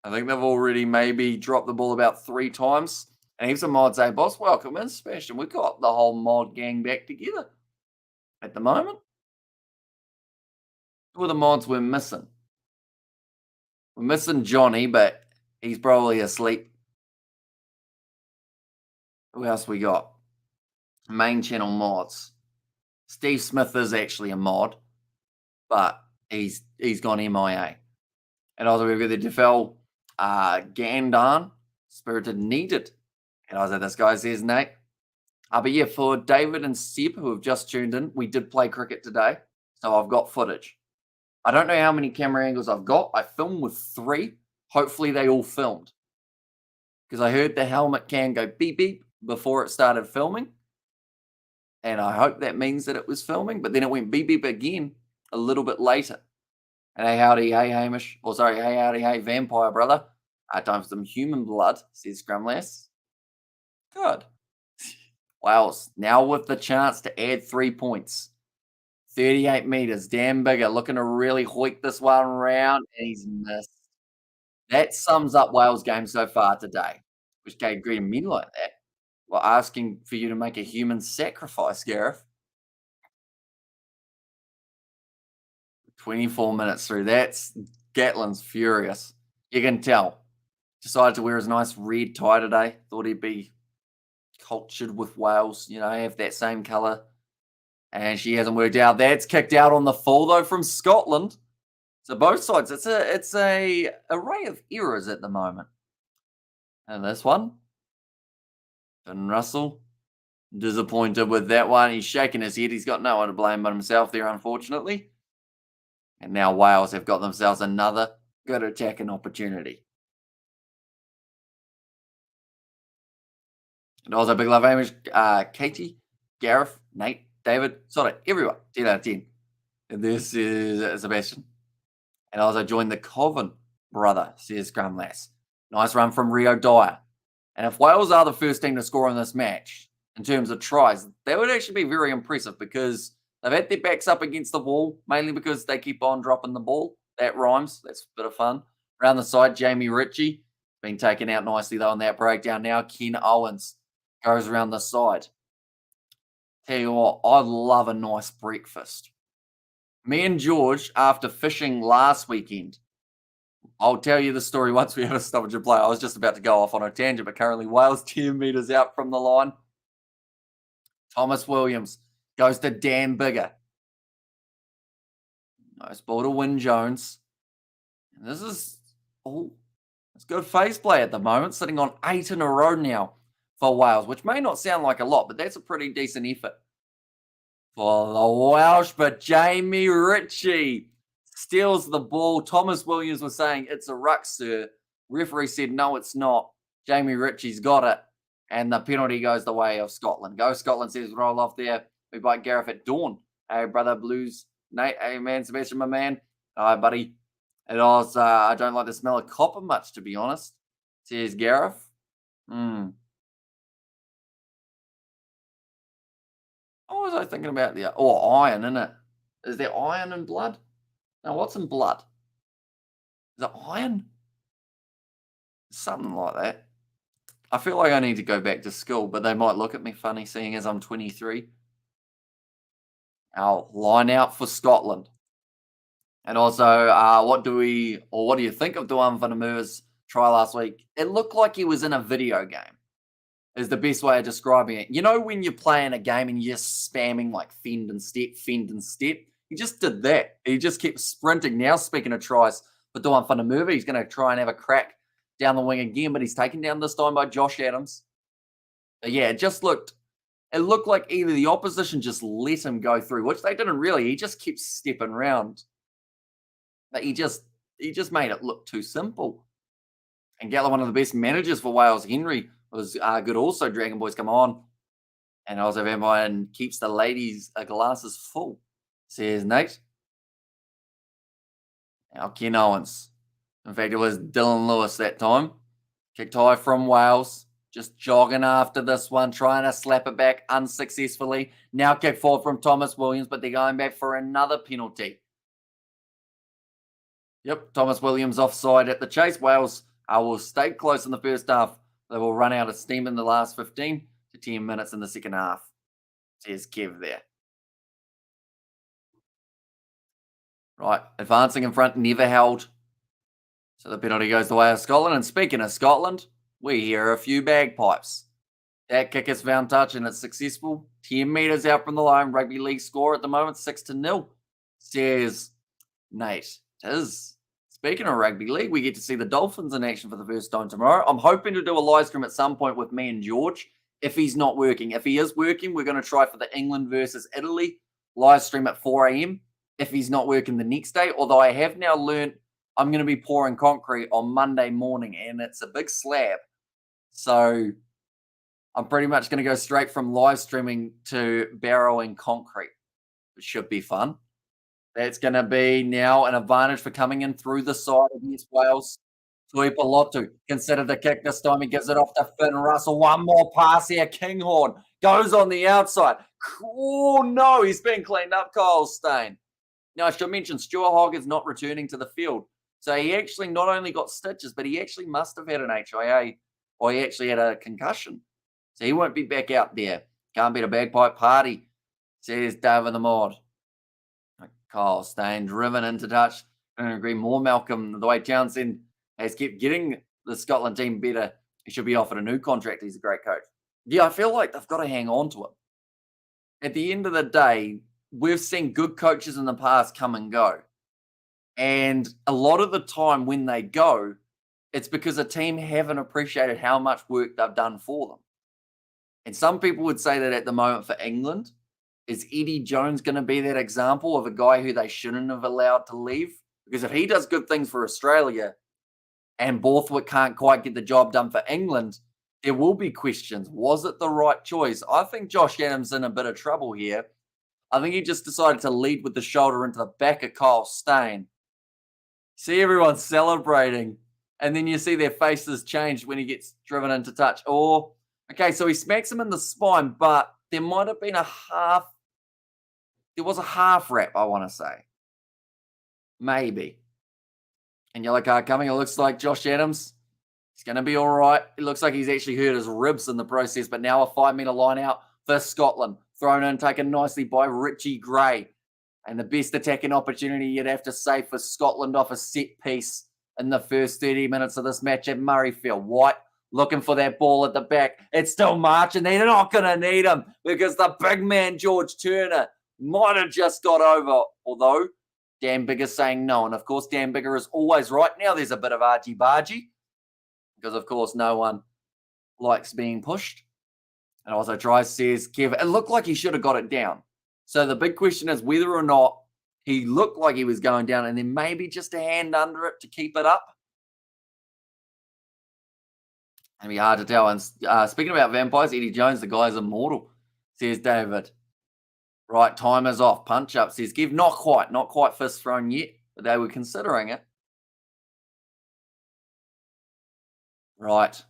I think they've already maybe dropped the ball about 3 times. And here's a mod say, boss, welcome in, Sebastian. We've got the whole mod gang back together at the moment. Who are the mods we're missing? We're missing Johnny, but he's probably asleep. Who else we got? Main channel mods. Steve Smith is actually a mod, but he's gone MIA. And also we've got the Defel Gandan, Spirited Needed. And I was like, this guy says Nate. But yeah, for David and Seb, who have just tuned in, we did play cricket today. So I've got footage. I don't know how many camera angles I've got. I filmed with 3. Hopefully they all filmed. Because I heard the helmet can go beep beep before it started filming. And I hope that means that it was filming. But then it went beep beep again a little bit later. And hey howdy, hey Hamish. Or sorry, hey howdy, hey vampire brother. Time for some human blood, says Scrumlass. Good. Wales now with the chance to add 3 points. 38 meters, damn bigger, looking to really hoik this one round, and he's missed. That sums up Wales' game so far today. Which can't agree to me like that. Well, asking for you to make a human sacrifice, Gareth. 24 minutes through. That's Gatlin's furious. You can tell. Decided to wear his nice red tie today. Thought he'd be cultured with Wales, have that same colour. And she hasn't worked out. That's kicked out on the full, though, from Scotland. So both sides, it's a array of errors at the moment. And this one, Finn Russell, disappointed with that one. He's shaking his head. He's got no one to blame but himself there, unfortunately. And now Wales have got themselves another good attacking opportunity. And also, big love, Amish, Katie, Gareth, Nate, David, sorry, everyone, 10 out of 10. And this is Sebastian. And also joined the Coven brother, says Scrumlass. Nice run from Rio Dyer. And if Wales are the first team to score in this match, in terms of tries, that would actually be very impressive because they've had their backs up against the wall, mainly because they keep on dropping the ball. That rhymes. That's a bit of fun. Around the side, Jamie Ritchie. Been taken out nicely, though, on that breakdown. Now, Ken Owens goes around the side. Tell you what, I love a nice breakfast. Me and George, after fishing last weekend, I'll tell you the story once we have a stoppage of play. I was just about to go off on a tangent, but currently Wales 10 metres out from the line. Thomas Williams goes to Dan Bigger. Nice ball to Wyn Jones. And this is it's good face play at the moment, sitting on 8 in a row now for Wales, which may not sound like a lot, but that's a pretty decent effort for the Welsh. But Jamie Ritchie steals the ball. Thomas Williams was saying, it's a ruck, sir. Referee said, no, it's not. Jamie Ritchie's got it. And the penalty goes the way of Scotland. Go Scotland, says roll off there. We bite Gareth at dawn. Hey, brother Blues. Nate, hey, man, Sebastian, my man. Hi, buddy. It was, I don't like the smell of copper much, to be honest, says Gareth. What was I thinking about there? Oh, iron, isn't it? Is there iron in blood? Now, what's in blood? Is it iron? Something like that. I feel like I need to go back to school, but they might look at me funny seeing as I'm 23. Our line out for Scotland. And also, what do you think of Duan van der Merwe's try last week? It looked like he was in a video game, is the best way of describing it. You know when you're playing a game and you're just spamming like fend and step, fend and step? He just did that. He just kept sprinting. Now, speaking of tries for Duan van der Merwe, he's going to try and have a crack down the wing again, but he's taken down this time by Josh Adams. But yeah, it looked like either the opposition just let him go through, which they didn't really. He just kept stepping around. But he just made it look too simple. And Gatler, one of the best managers for Wales, Henry, was good also. Dragon Boys come on. And also Vampire and keeps the ladies' glasses full, says Nate. Now Ken Owens. In fact, it was Dylan Lewis that time. Kicked high from Wales. Just jogging after this one, trying to slap it back unsuccessfully. Now kick forward from Thomas Williams, but they're going back for another penalty. Yep, Thomas Williams offside at the chase. Wales will stay close in the first half. They will run out of steam in the last 15 to 10 minutes in the second half. Says Kev there. Right, advancing in front, never held. So the penalty goes the way of Scotland. And speaking of Scotland, we hear a few bagpipes. That kick is found touch and it's successful. 10 metres out from the line. Rugby League score at the moment, 6-0. Says Nate. It is. Speaking of Rugby League, we get to see the Dolphins in action for the first time tomorrow. I'm hoping to do a live stream at some point with me and George if he's not working. If he is working, we're going to try for the England versus Italy live stream at 4 a.m. if he's not working the next day. Although I have now learned I'm going to be pouring concrete on Monday morning, and it's a big slab. So I'm pretty much going to go straight from live streaming to barrowing concrete, which should be fun. That's going to be now an advantage for coming in through the side against Wales. Tuipolotu, consider the kick this time. He gives it off to Finn Russell. One more pass here. Kinghorn goes on the outside. Oh, no, he's been cleaned up, Kyle Stain. Now, I should mention Stuart Hogg is not returning to the field. So he actually not only got stitches, but he actually must have had an HIA, or he actually had a concussion. So he won't be back out there. Can't beat a bagpipe party, says David the Mod. Kyle Stain driven into touch. I don't agree more, Malcolm. The way Townsend has kept getting the Scotland team better, he should be offered a new contract. He's a great coach. Yeah, I feel like they've got to hang on to him. At the end of the day, we've seen good coaches in the past come and go. And a lot of the time when they go, it's because a team haven't appreciated how much work they've done for them. And some people would say that at the moment for England, is Eddie Jones going to be that example of a guy who they shouldn't have allowed to leave? Because if he does good things for Australia and Borthwick can't quite get the job done for England, there will be questions. Was it the right choice? I think Josh Adams in a bit of trouble here. I think he just decided to lead with the shoulder into the back of Kyle Stain. See everyone celebrating, and then you see their faces change when he gets driven into touch. Or, okay, so he smacks him in the spine, but there might have been there was a half wrap, I want to say. Maybe. And yellow card coming. It looks like Josh Adams, he's going to be all right. It looks like he's actually hurt his ribs in the process, but now a 5-metre line out for Scotland. Thrown in, taken nicely by Richie Gray. And the best attacking opportunity you'd have to say for Scotland off a set piece in the first 30 minutes of this match at Murrayfield. White looking for that ball at the back. It's still marching. They're not going to need him because the big man, George Turner, might have just got over. Although, Dan Bigger's saying no. And, of course, Dan Bigger is always right. Now there's a bit of argy-bargy because, of course, no one likes being pushed. And also tries, says Kev. It looked like he should have got it down. So the big question is whether or not he looked like he was going down and then maybe just a hand under it to keep it up. It'd be hard to tell. And speaking about vampires, Eddie Jones, the guy's immortal, says David. Right, timer's off. Punch up, says Give. Not quite fist thrown yet, but they were considering it. Right.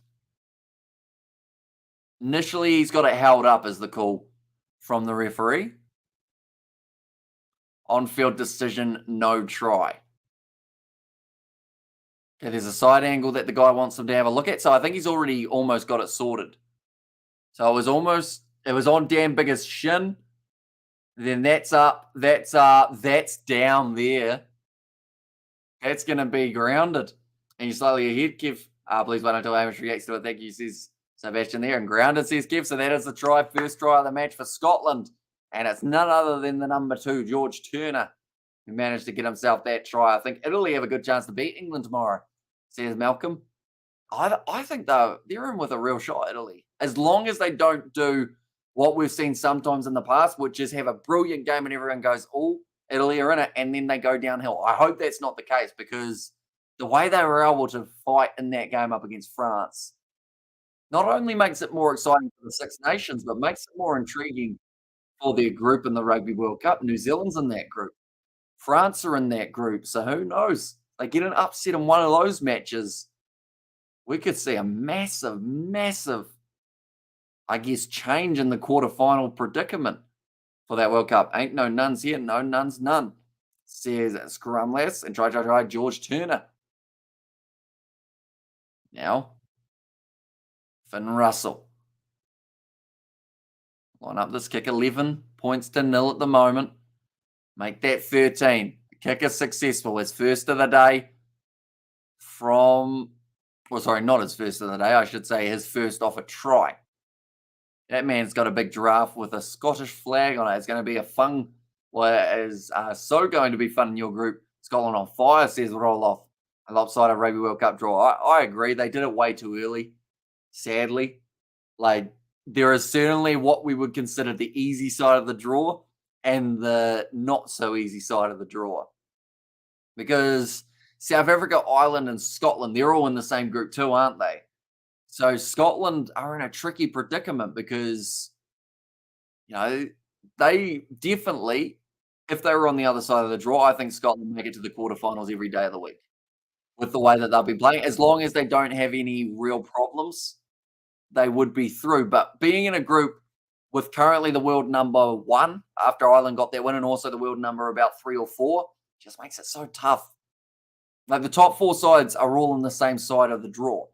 Initially, he's got it held up as the call from the referee. On-field decision, no try. Okay, there's a side angle that the guy wants him to have a look at. So I think he's already almost got it sorted. So it was on Dan Bigger's shin. Then that's up, that's down there. That's going to be grounded. And you're slightly ahead, Kev. Please wait until Hamish reacts to it. Thank you, says Sebastian there. And grounded, says Kev. So that is the first try of the match for Scotland. And it's none other than the number 2, George Turner, who managed to get himself that try. I think Italy have a good chance to beat England tomorrow, says Malcolm. I think they're in with a real shot, Italy. As long as they don't do what we've seen sometimes in the past, which is have a brilliant game and everyone goes, oh, Italy are in it, and then they go downhill. I hope that's not the case, because the way they were able to fight in that game up against France not only makes it more exciting for the Six Nations, but makes it more intriguing for their group in the Rugby World Cup. New Zealand's in that group. France are in that group. So who knows? They get an upset in one of those matches. We could see a massive, I guess, change in the quarterfinal predicament for that World Cup. Ain't no nuns here. No nuns, none. Says Scrumless and try George Turner. Now, Finn Russell. Line up this kick, 11 points to 0 at the moment. Make that 13. The kick is successful. His first of the day not his first of the day. I should say his first off a try. That man's got a big giraffe with a Scottish flag on it. It's going to be a fun, it is so going to be fun in your group. Scotland on fire, says roll off. A lopsided Rugby World Cup draw. I agree. They did it way too early, sadly. Like, there is certainly what we would consider the easy side of the draw and the not so easy side of the draw. Because South Africa, Ireland, and Scotland, they're all in the same group too, aren't they? So Scotland are in a tricky predicament because, they definitely, if they were on the other side of the draw, I think Scotland make it to the quarterfinals every day of the week with the way that they'll be playing. As long as they don't have any real problems, they would be through. But being in a group with currently the world number 1 after Ireland got their win, and also the world number about 3 or 4, just makes it so tough. Like, the top 4 sides are all on the same side of the draw.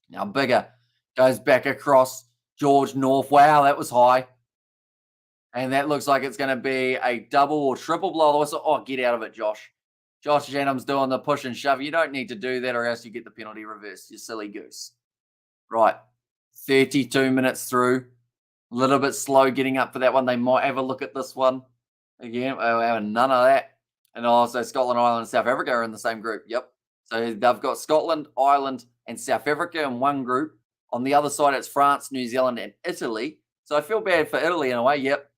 Now Bigger goes back across George North. Wow, that was high. And that looks like it's going to be a double or triple blow. Oh, get out of it, Josh. Josh Adams doing the push and shove. You don't need to do that or else you get the penalty reversed, you silly goose. Right, 32 minutes through. A little bit slow getting up for that one. They might have a look at this one. Again, we're having none of that. And also Scotland, Ireland, and South Africa are in the same group. Yep. So they've got Scotland, Ireland, and South Africa in one group. On the other side, it's France, New Zealand, and Italy. So I feel bad for Italy in a way. Yep.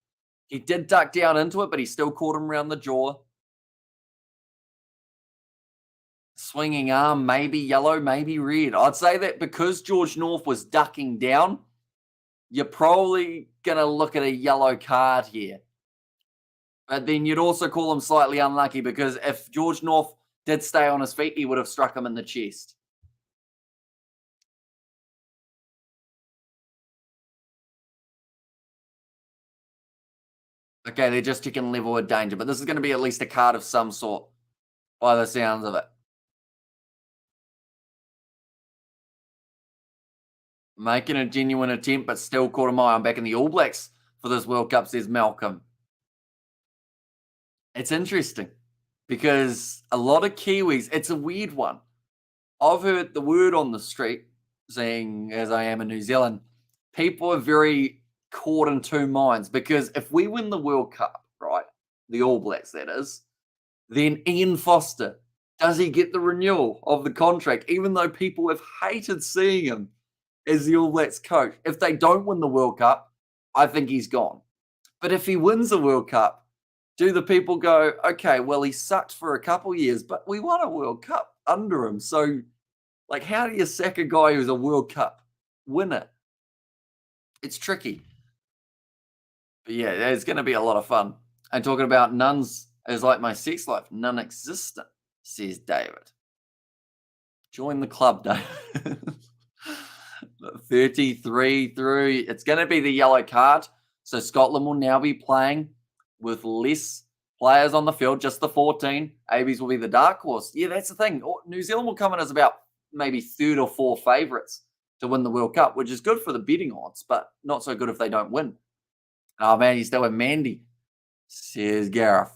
He did duck down into it, but he still caught him around the jaw. Swinging arm, maybe yellow, maybe red. I'd say that because George North was ducking down, you're probably going to look at a yellow card here. But then you'd also call him slightly unlucky, because if George North did stay on his feet, he would have struck him in the chest. Okay, they're just checking level of danger, but this is going to be at least a card of some sort by the sounds of it. Making a genuine attempt, but still caught him eye. I'm back in the All Blacks for this World Cup, says Malcolm. It's interesting because a lot of Kiwis, it's a weird one. I've heard the word on the street, saying as I am in New Zealand, people are very caught in two minds, because if we win the World Cup, right, the All Blacks that is, then Ian Foster, does he get the renewal of the contract, even though people have hated seeing him as the All Blacks coach? If they don't win the World Cup, I think he's gone. But if he wins the World Cup, do the people go, okay, well, he sucked for a couple years, but we won a World Cup under him, so Like, how do you sack a guy who's a World Cup winner? It's tricky. But yeah, it's going to be a lot of fun. And talking about nuns is like my sex life, non existent, says David. Join the club, David. 33 through. It's going to be the yellow card. So Scotland will now be playing with less players on the field, just the 14. ABs will be the dark horse. Yeah, that's the thing. New Zealand will come in as about maybe third or fourth favourites to win the World Cup, which is good for the betting odds, but not so good if they don't win. Oh, man, you still have Mandy, says Gareth.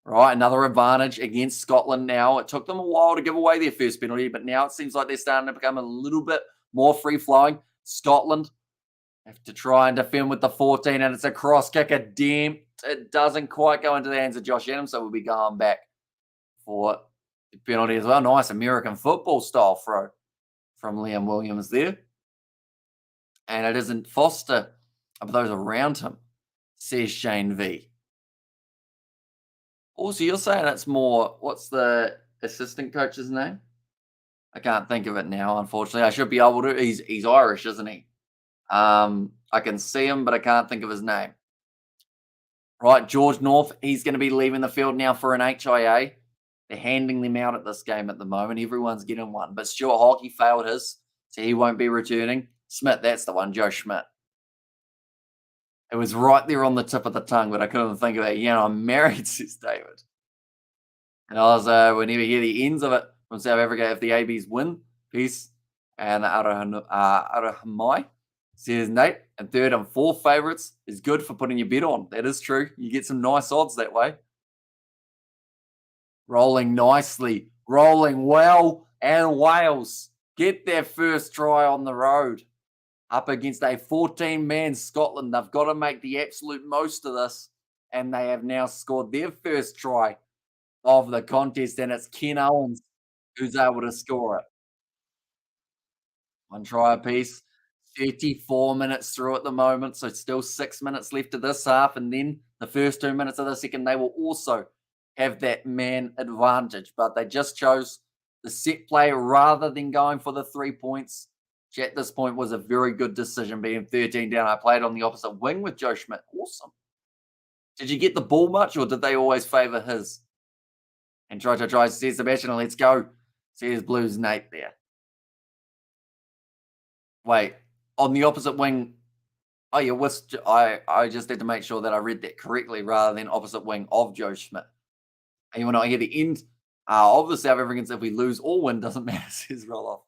Right, another advantage against Scotland now. It took them a while to give away their first penalty, but now it seems like they're starting to become a little bit more free-flowing. Scotland have to try and defend with the 14, and it's a cross kick attempt. It doesn't quite go into the hands of Josh Adams, so we'll be going back for the penalty as well. Nice American football style throw from Liam Williams there. And it isn't Foster, but those around him, says Shane V. Also, you're saying it's more, what's the assistant coach's name? I can't think of it now, unfortunately. I should be able to. He's Irish, isn't he? I can see him, but I can't think of his name. Right, George North, he's going to be leaving the field now for an HIA. They're handing them out at this game at the moment. Everyone's getting one. But Stuart Hockey failed his, so he won't be returning. Schmidt, that's the one, Joe Schmidt. It was right there on the tip of the tongue, but I couldn't think of it. Yeah, I'm married, says David. And I was, we never hear the ends of it from South Africa if the ABs win. Peace. And Arahamai says Nate. And third and fourth favourites is good for putting your bet on. That is true. You get some nice odds that way. Rolling nicely. Rolling well. And Wales get their first try on the road. Up against a 14-man Scotland. They've got to make the absolute most of this. And they have now scored their first try of the contest, and it's Ken Owens who's able to score it. One try apiece. 34 minutes through at the moment, so still 6 minutes left of this half, and then the first 2 minutes of the second, they will also have that man advantage. But they just chose the set play rather than going for the 3 points, which at this point was a very good decision, being 13 down. I played on the opposite wing with Joe Schmidt. Awesome. Did you get the ball much, or did they always favour his? And try, says Sebastian, let's go. Says Blues Nate there. Wait, on the opposite wing. Oh, yeah, I just had to make sure that I read that correctly rather than opposite wing of Joe Schmidt. And you want to hear the end of the South Africans, if we lose or win, doesn't matter, says Roloff.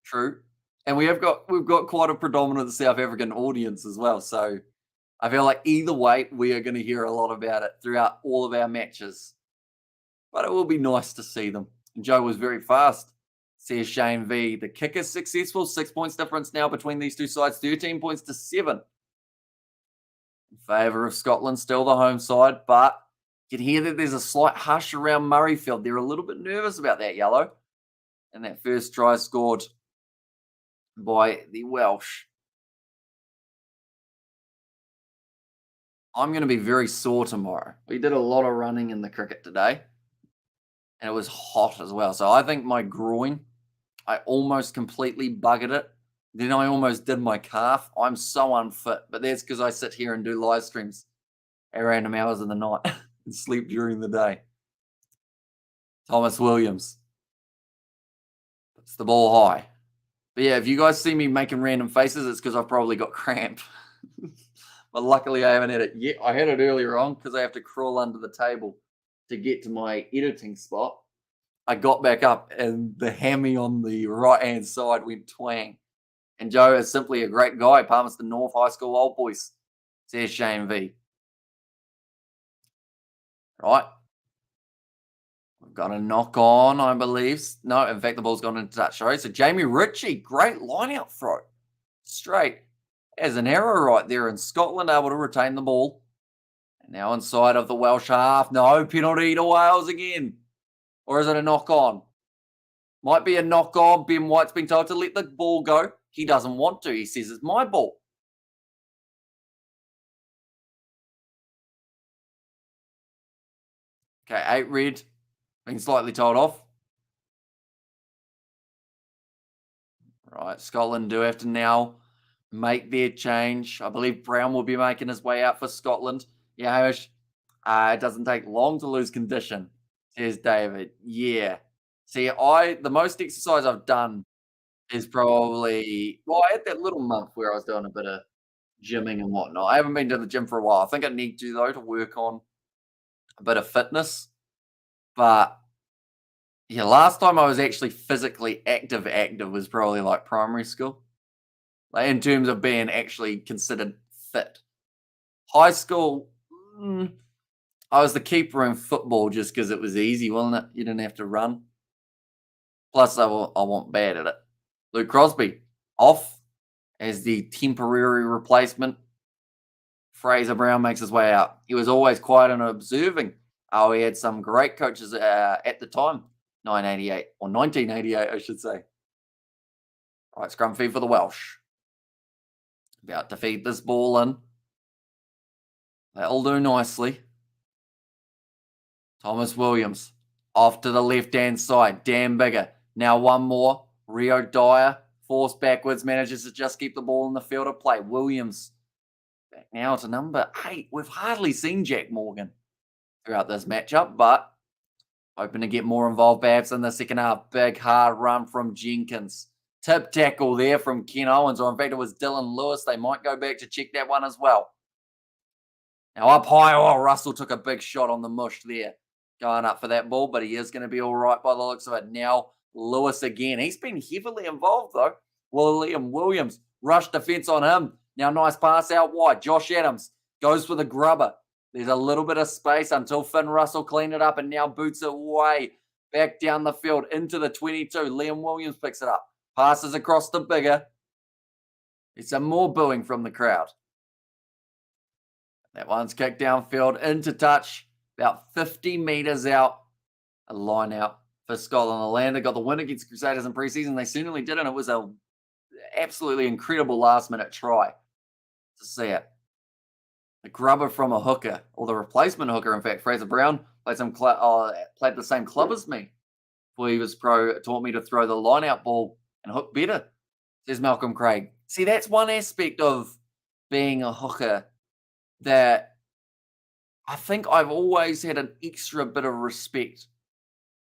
True. And we've got quite a predominant South African audience as well. So I feel like either way, we are going to hear a lot about it throughout all of our matches. But it will be nice to see them. And Joe was very fast, says Shane V. The kick is successful. 6 points difference now between these two sides. 13 points to 7. In favour of Scotland, still the home side. But you can hear that there's a slight hush around Murrayfield. They're a little bit nervous about that, Yellow. And that first try scored by the Welsh. I'm going to be very sore tomorrow. We did a lot of running in the cricket today. And it was hot as well. So I think my groin, I almost completely buggered it. Then I almost did my calf. I'm so unfit. But that's because I sit here and do live streams at random hours of the night and sleep during the day. Thomas Williams puts the ball high. But yeah, if you guys see me making random faces, it's because I've probably got cramp. But luckily I haven't had it yet. I had it earlier on because I have to crawl under the table to get to my editing spot. I got back up and the hammy on the right-hand side went twang. And Joe is simply a great guy. Palmerston North High School Old Boys, says Shane V. Right. We've got a knock on, I believe. No, in fact, the ball's gone into touch. Sorry. So Jamie Ritchie, great line-out throw. Straight as an arrow right there in Scotland, able to retain the ball. And now inside of the Welsh half. No, penalty to Wales again. Or is it a knock on? Might be a knock on. Ben White's been told to let the ball go. He doesn't want to. He says it's my ball. Okay, 8 red. Been slightly told off. Right, Scotland do have to now make their change. I believe Brown will be making his way out for Scotland. Yeah, Hamish, it doesn't take long to lose condition, says David. Yeah. See, the most exercise I've done is probably, well, I had that little month where I was doing a bit of gymming and whatnot. I haven't been to the gym for a while. I think I need to, though, to work on a bit of fitness. But yeah, last time I was actually physically active was probably like primary school. Like in terms of being actually considered fit. High school, mm, I was the keeper in football just because it was easy, wasn't it? You didn't have to run. Plus, I want bad at it. Luke Crosby off as the temporary replacement. Fraser Brown makes his way out. He was always quiet and observing. Oh, he had some great coaches at the time, 988 or 1988, I should say. All right, scrum feed for the Welsh. About to feed this ball in. That'll do nicely. Thomas Williams off to the left-hand side. Dan Bigger. Now one more. Rio Dyer forced backwards. Manages to just keep the ball in the field of play. Williams back now to number 8. We've hardly seen Jack Morgan throughout this matchup, but hoping to get more involved perhaps in the second half. Big hard run from Jenkins. Tip tackle there from Ken Owens, or in fact it was Dylan Lewis. They might go back to check that one as well. Now up high, Russell took a big shot on the mush there, going up for that ball, but he is going to be all right by the looks of it. Now Lewis again. He's been heavily involved though. Liam Williams, rush defense on him. Now nice pass out wide. Josh Adams goes for the grubber. There's a little bit of space until Finn Russell cleaned it up and now boots it away back down the field into the 22. Liam Williams picks it up. Passes across the Bigger. It's some more booing from the crowd. That one's kicked downfield into touch, about 50 metres out. A line out for Scotland. Orlando got the win against the Crusaders in preseason. They certainly did, and it was a absolutely incredible last-minute try to see it. The grubber from a hooker, or the replacement hooker, in fact, Fraser Brown played the same club as me before he was pro. Taught me to throw the line-out ball and hook better, says Malcolm Craig. See, that's one aspect of being a hooker that I think I've always had an extra bit of respect.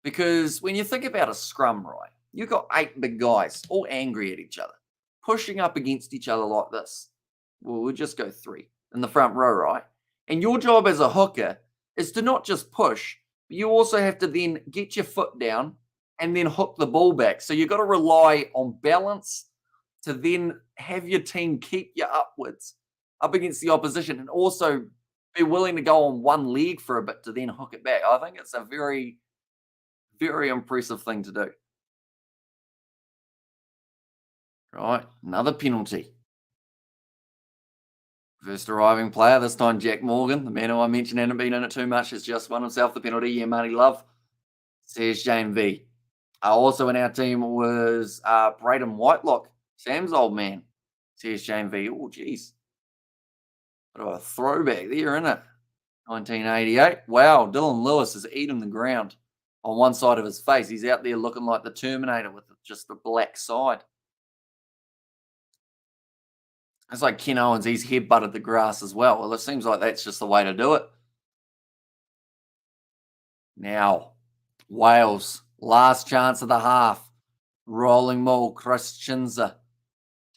Because when you think about a scrum, right, you've got 8 big guys all angry at each other, pushing up against each other like this. Well, we'll just go 3 in the front row, right? And your job as a hooker is to not just push, but you also have to then get your foot down and then hook the ball back. So you've got to rely on balance to then have your team keep you upwards, up against the opposition, and also be willing to go on one leg for a bit to then hook it back. I think it's a very, very impressive thing to do. Right, another penalty. First arriving player, this time Jack Morgan, the man who I mentioned hadn't been in it too much, has just won himself the penalty. Yeah, Marty Love, says Jane V. Also in our team was Braden Whitelock, Sam's old man, says Jane V. Oh, geez. Bit of a throwback there, isn't it? 1988. Wow, Dylan Lewis is eating the ground on one side of his face. He's out there looking like the Terminator with just the black side. It's like Ken Owens, he's headbutted the grass as well. Well, it seems like that's just the way to do it. Now, Wales, last chance of the half. Rolling maul, Christianza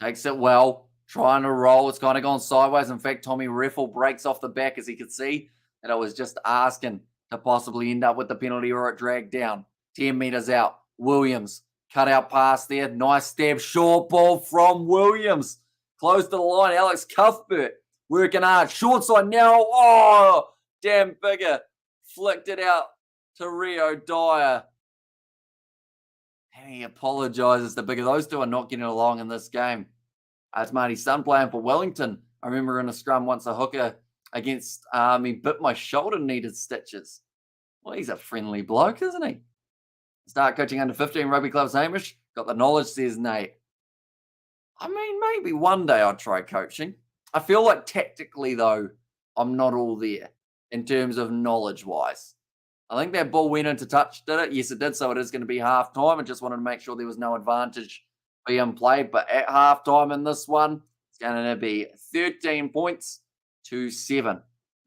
takes it well, trying to roll. It's kind of gone sideways. In fact, Tommy Riffle breaks off the back as he could see that it was just asking to possibly end up with the penalty or it dragged down. 10 metres out. Williams, cut out pass there. Nice stab, short ball from Williams. Close to the line. Alex Cuthbert working hard. Short side now. Oh, damn Bigger. Flicked it out to Rio Dyer. And he apologises to Bigger. Those two are not getting along in this game. It's Marty's son playing for Wellington. I remember in a scrum once a hooker against he bit my shoulder, needed stitches. Well, he's a friendly bloke, isn't he? Start coaching under 15 rugby clubs, Hamish. Got the knowledge, says Nate. I mean, maybe one day I'll try coaching. I feel like tactically, though, I'm not all there in terms of knowledge-wise. I think that ball went into touch, did it? Yes, it did, so it is going to be half-time. I just wanted to make sure there was no advantage being played. But at halftime in this one, it's going to be 13 points to 7 in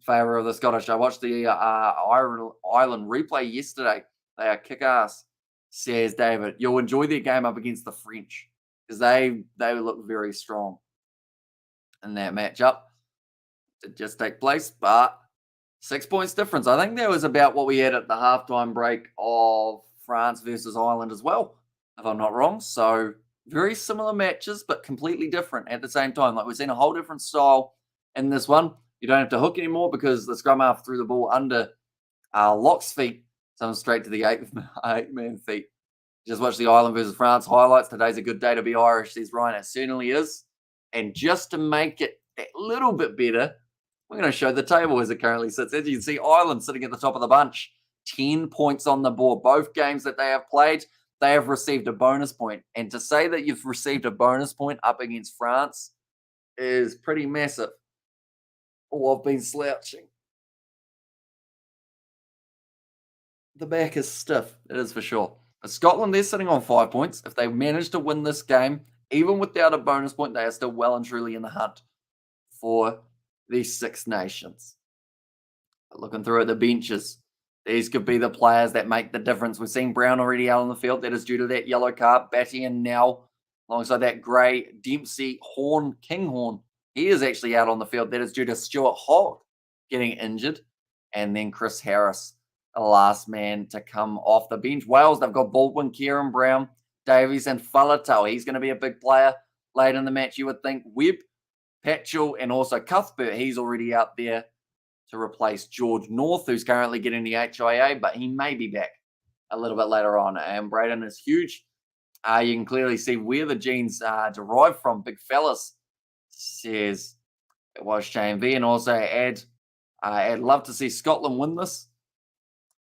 favour of the Scottish. I watched the Ireland replay yesterday. They are kick ass, says David. You'll enjoy their game up against the French because they look very strong in that matchup. It just take place, but 6 points difference. I think that was about what we had at the halftime break of France versus Ireland as well, if I'm not wrong. So very similar matches, but completely different at the same time. Like we've seen a whole different style in this one. You don't have to hook anymore because the scrum half threw the ball under Locke's feet, so I'm straight to the eight-man feet. Just watch the Ireland versus France highlights. Today's a good day to be Irish, says Ryan. It certainly is. And just to make it a little bit better, we're going to show the table as it currently sits. As you can see, Ireland sitting at the top of the bunch, 10 points on the board. Both games that they have played, they have received a bonus point. And to say that you've received a bonus point up against France is pretty massive. Oh, I've been slouching. The back is stiff, it is for sure. But Scotland, they're sitting on 5 points. If they manage to win this game, even without a bonus point, they are still well and truly in the hunt for these Six Nations. But looking through at the benches, these could be the players that make the difference. We've seen Brown already out on the field. That is due to that yellow card. Batty and now, alongside that Gray, Dempsey, Horn, Kinghorn. He is actually out on the field. That is due to Stuart Hogg getting injured. And then Chris Harris, the last man to come off the bench. Wales, they've got Baldwin, Kieran Brown, Davies, and Faletau. He's going to be a big player late in the match, you would think. Webb, Patchell, and also Cuthbert. He's already out there to replace George North, who's currently getting the HIA, but he may be back a little bit later on. And Braden is huge. You can clearly see where the genes are derived from. Big fellas, says it was Shane V. And also I'd love to see Scotland win this.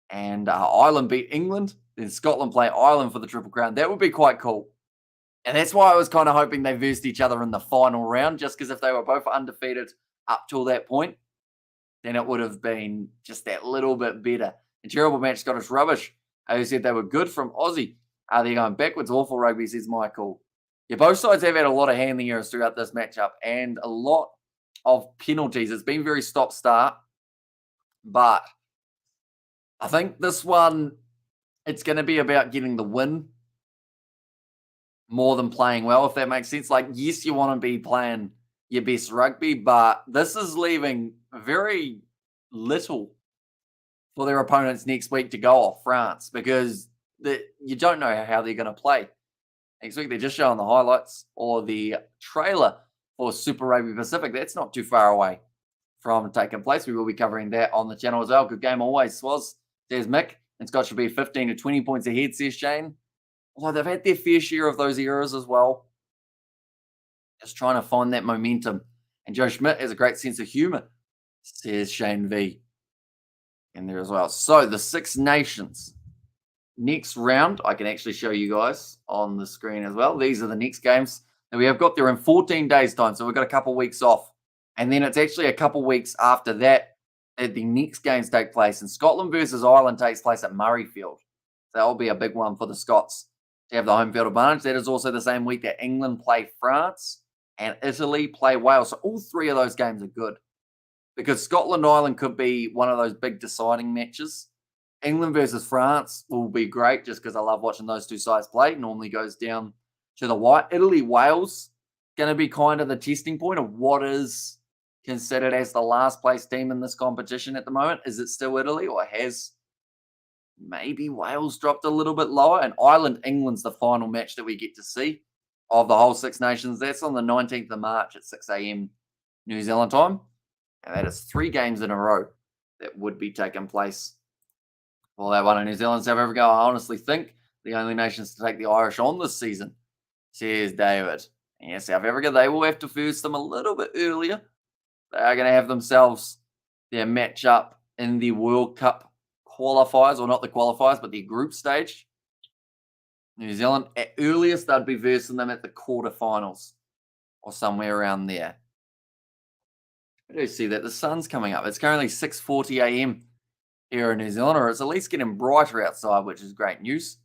And Ireland beat England. Then Scotland play Ireland for the Triple Crown. That would be quite cool. And that's why I was kind of hoping they versed each other in the final round, just because if they were both undefeated up till that point, then it would have been just that little bit better. A terrible match, Scottish rubbish. Who said they were good from Aussie. They're going backwards. Awful rugby, says Michael. Yeah, both sides have had a lot of hand in the errors throughout this matchup and a lot of penalties. It's been very stop-start. But I think this one, it's going to be about getting the win more than playing well, if that makes sense. Like, yes, you want to be playing your best rugby, but this is leaving very little for their opponents next week to go off France because you don't know how they're going to play. Next week, they're just showing the highlights or the trailer for Super Rugby Pacific. That's not too far away from taking place. We will be covering that on the channel as well. Good game always, Swaz, says Mick. And Scott should be 15 to 20 points ahead, says Shane. Although they've had their fair share of those errors as well. Just trying to find that momentum. And Joe Schmidt has a great sense of humour, says Shane V. In there as well. So the Six Nations. Next round, I can actually show you guys on the screen as well. These are the next games that we have got there in 14 days' time. So we've got a couple of weeks off. And then it's actually a couple of weeks after that the next games take place. And Scotland versus Ireland takes place at Murrayfield. So that will be a big one for the Scots to have the home field advantage. That is also the same week that England play France and Italy play Wales. So all three of those games are good because Scotland-Ireland could be one of those big deciding matches. England versus France will be great just because I love watching those two sides play. It normally goes down to the white. Italy-Wales going to be kind of the testing point of what is considered as the last place team in this competition at the moment. Is it still Italy or has maybe Wales dropped a little bit lower? And Ireland-England's the final match that we get to see of the whole Six Nations. That's on the 19th of March at 6 a.m. New Zealand time. And that is 3 games in a row that would be taking place. Well, that one in New Zealand, South Africa, I honestly think the only nations to take the Irish on this season, says David. And yeah, South Africa, they will have to first them a little bit earlier. They are going to have themselves their matchup in the World Cup qualifiers, or not the qualifiers, but the group stage. New Zealand, at earliest, they'd be versing them at the quarterfinals or somewhere around there. I do see that the sun's coming up. It's currently 6:40 a.m. here in New Zealand, or it's at least getting brighter outside, which is great news.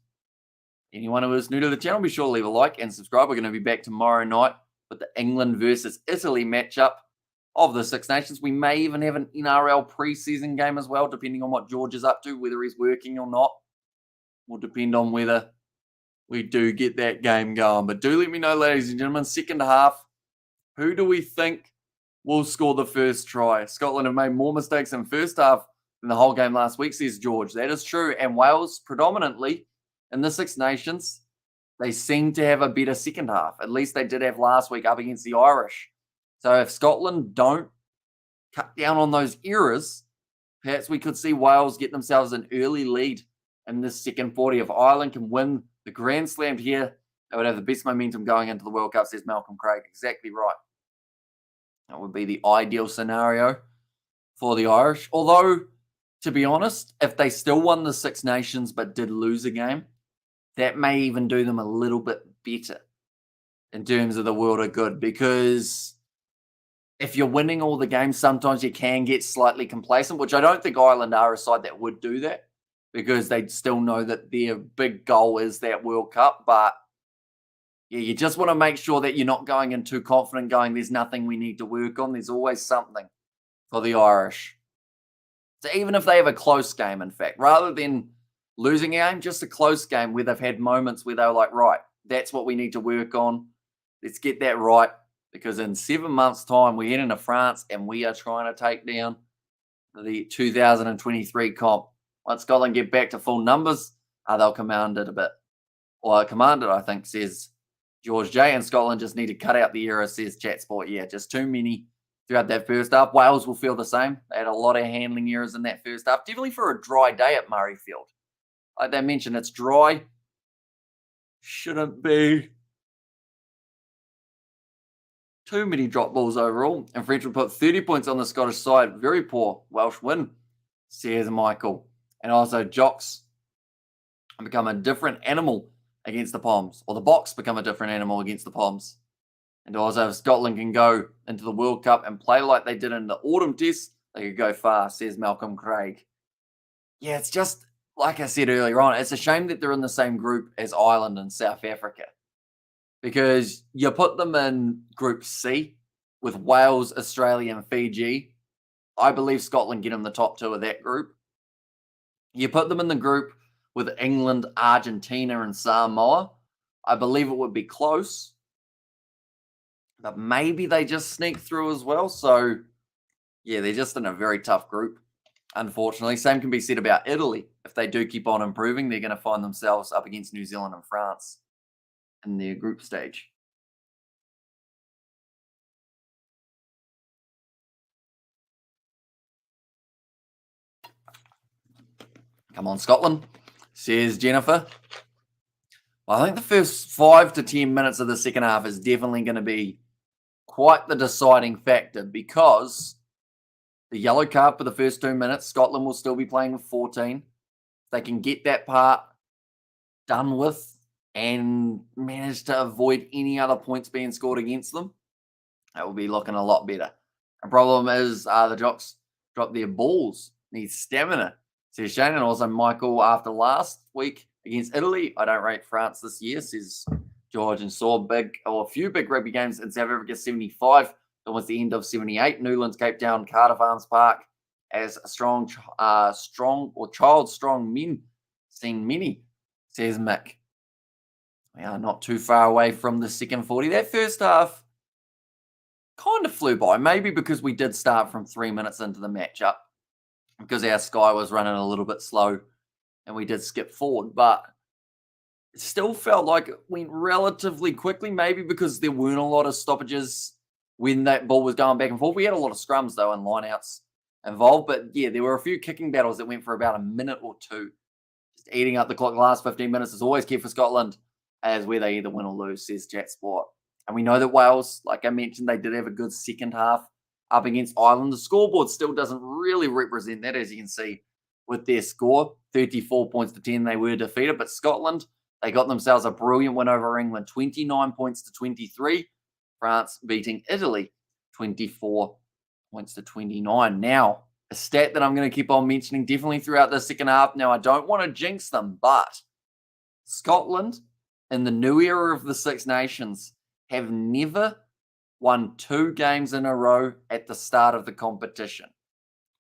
Anyone who is new to the channel, be sure to leave a like and subscribe. We're going to be back tomorrow night with the England versus Italy matchup of the Six Nations. We may even have an NRL preseason game as well, depending on what George is up to, whether he's working or not. Will depend on whether we do get that game going. But do let me know, ladies and gentlemen, second half, who do we think will score the first try? Scotland have made more mistakes in first half than the whole game last week, says George. That is true. And Wales, predominantly in the Six Nations, they seem to have a better second half. At least they did have last week up against the Irish. So if Scotland don't cut down on those errors, perhaps we could see Wales get themselves an early lead in this second 40. If Ireland can win the Grand Slam here, they would have the best momentum going into the World Cup, says Malcolm Craig. Exactly right. That would be the ideal scenario for the Irish. Although, to be honest, if they still won the Six Nations but did lose a game, that may even do them a little bit better in terms of the world of good. Because if you're winning all the games, sometimes you can get slightly complacent, which I don't think Ireland are a side that would do that, because they still know that their big goal is that World Cup. But yeah, you just want to make sure that you're not going in too confident, going, there's nothing we need to work on. There's always something for the Irish. So even if they have a close game, in fact, rather than losing a game, just a close game where they've had moments where they're like, right, that's what we need to work on. Let's get that right. Because in 7 months' time, we're heading to France and we are trying to take down the 2023 comp. Once Scotland get back to full numbers, they'll command it a bit. Or command it, I think, says George J. And Scotland just need to cut out the errors, says Chat Sport. Yeah, just too many throughout that first half. Wales will feel the same. They had a lot of handling errors in that first half. Definitely for a dry day at Murrayfield. Like they mentioned, it's dry. Shouldn't be too many drop balls overall. And French will put 30 points on the Scottish side. Very poor Welsh win, says Michael. And also Jocks become a different animal against the Poms. Or the Box become a different animal against the Poms. And also if Scotland can go into the World Cup and play like they did in the autumn test, they could go far, says Malcolm Craig. Yeah, it's just, like I said earlier on, it's a shame that they're in the same group as Ireland and South Africa. Because you put them in Group C with Wales, Australia, and Fiji. I believe Scotland get in the top two of that group. You put them in the group with England, Argentina, and Samoa. I believe it would be close. But maybe they just sneak through as well. So, yeah, they're just in a very tough group, unfortunately. Same can be said about Italy. If they do keep on improving, they're going to find themselves up against New Zealand and France in their group stage. Come on, Scotland, says Jennifer. Well, I think the first 5 to 10 minutes of the second half is definitely going to be quite the deciding factor, because the yellow card for the first 2 minutes, Scotland will still be playing with 14. If they can get that part done with and manage to avoid any other points being scored against them, that will be looking a lot better. The problem is the Jocks drop their balls, need stamina, says Shane. And also Michael, after last week against Italy, I don't rate France this year, says George, and saw a few big rugby games in South Africa. 75, that was the end of 78. Newlands, Cape Town, Cardiff Arms Park, as child strong men seen many, says Mick. We are not too far away from the second 40. That first half kind of flew by, maybe because we did start from 3 minutes into the matchup, because our sky was running a little bit slow and we did skip forward, but it still felt like it went relatively quickly, maybe because there weren't a lot of stoppages when that ball was going back and forth. We had a lot of scrums, though, and lineouts involved, but yeah, there were a few kicking battles that went for about a minute or two, just eating up the clock. The last 15 minutes is always key for Scotland, as where they either win or lose, says Chat Sport. And we know that Wales, like I mentioned, they did have a good second half up against Ireland. The scoreboard still doesn't really represent that, as you can see with their score. 34 points to 10, they were defeated. But Scotland, they got themselves a brilliant win over England, 29 points to 23. France beating Italy, 24 points to 29. Now, a stat that I'm going to keep on mentioning definitely throughout the second half. Now, I don't want to jinx them, but Scotland, in the new era of the Six Nations, have never won 2 games in a row at the start of the competition,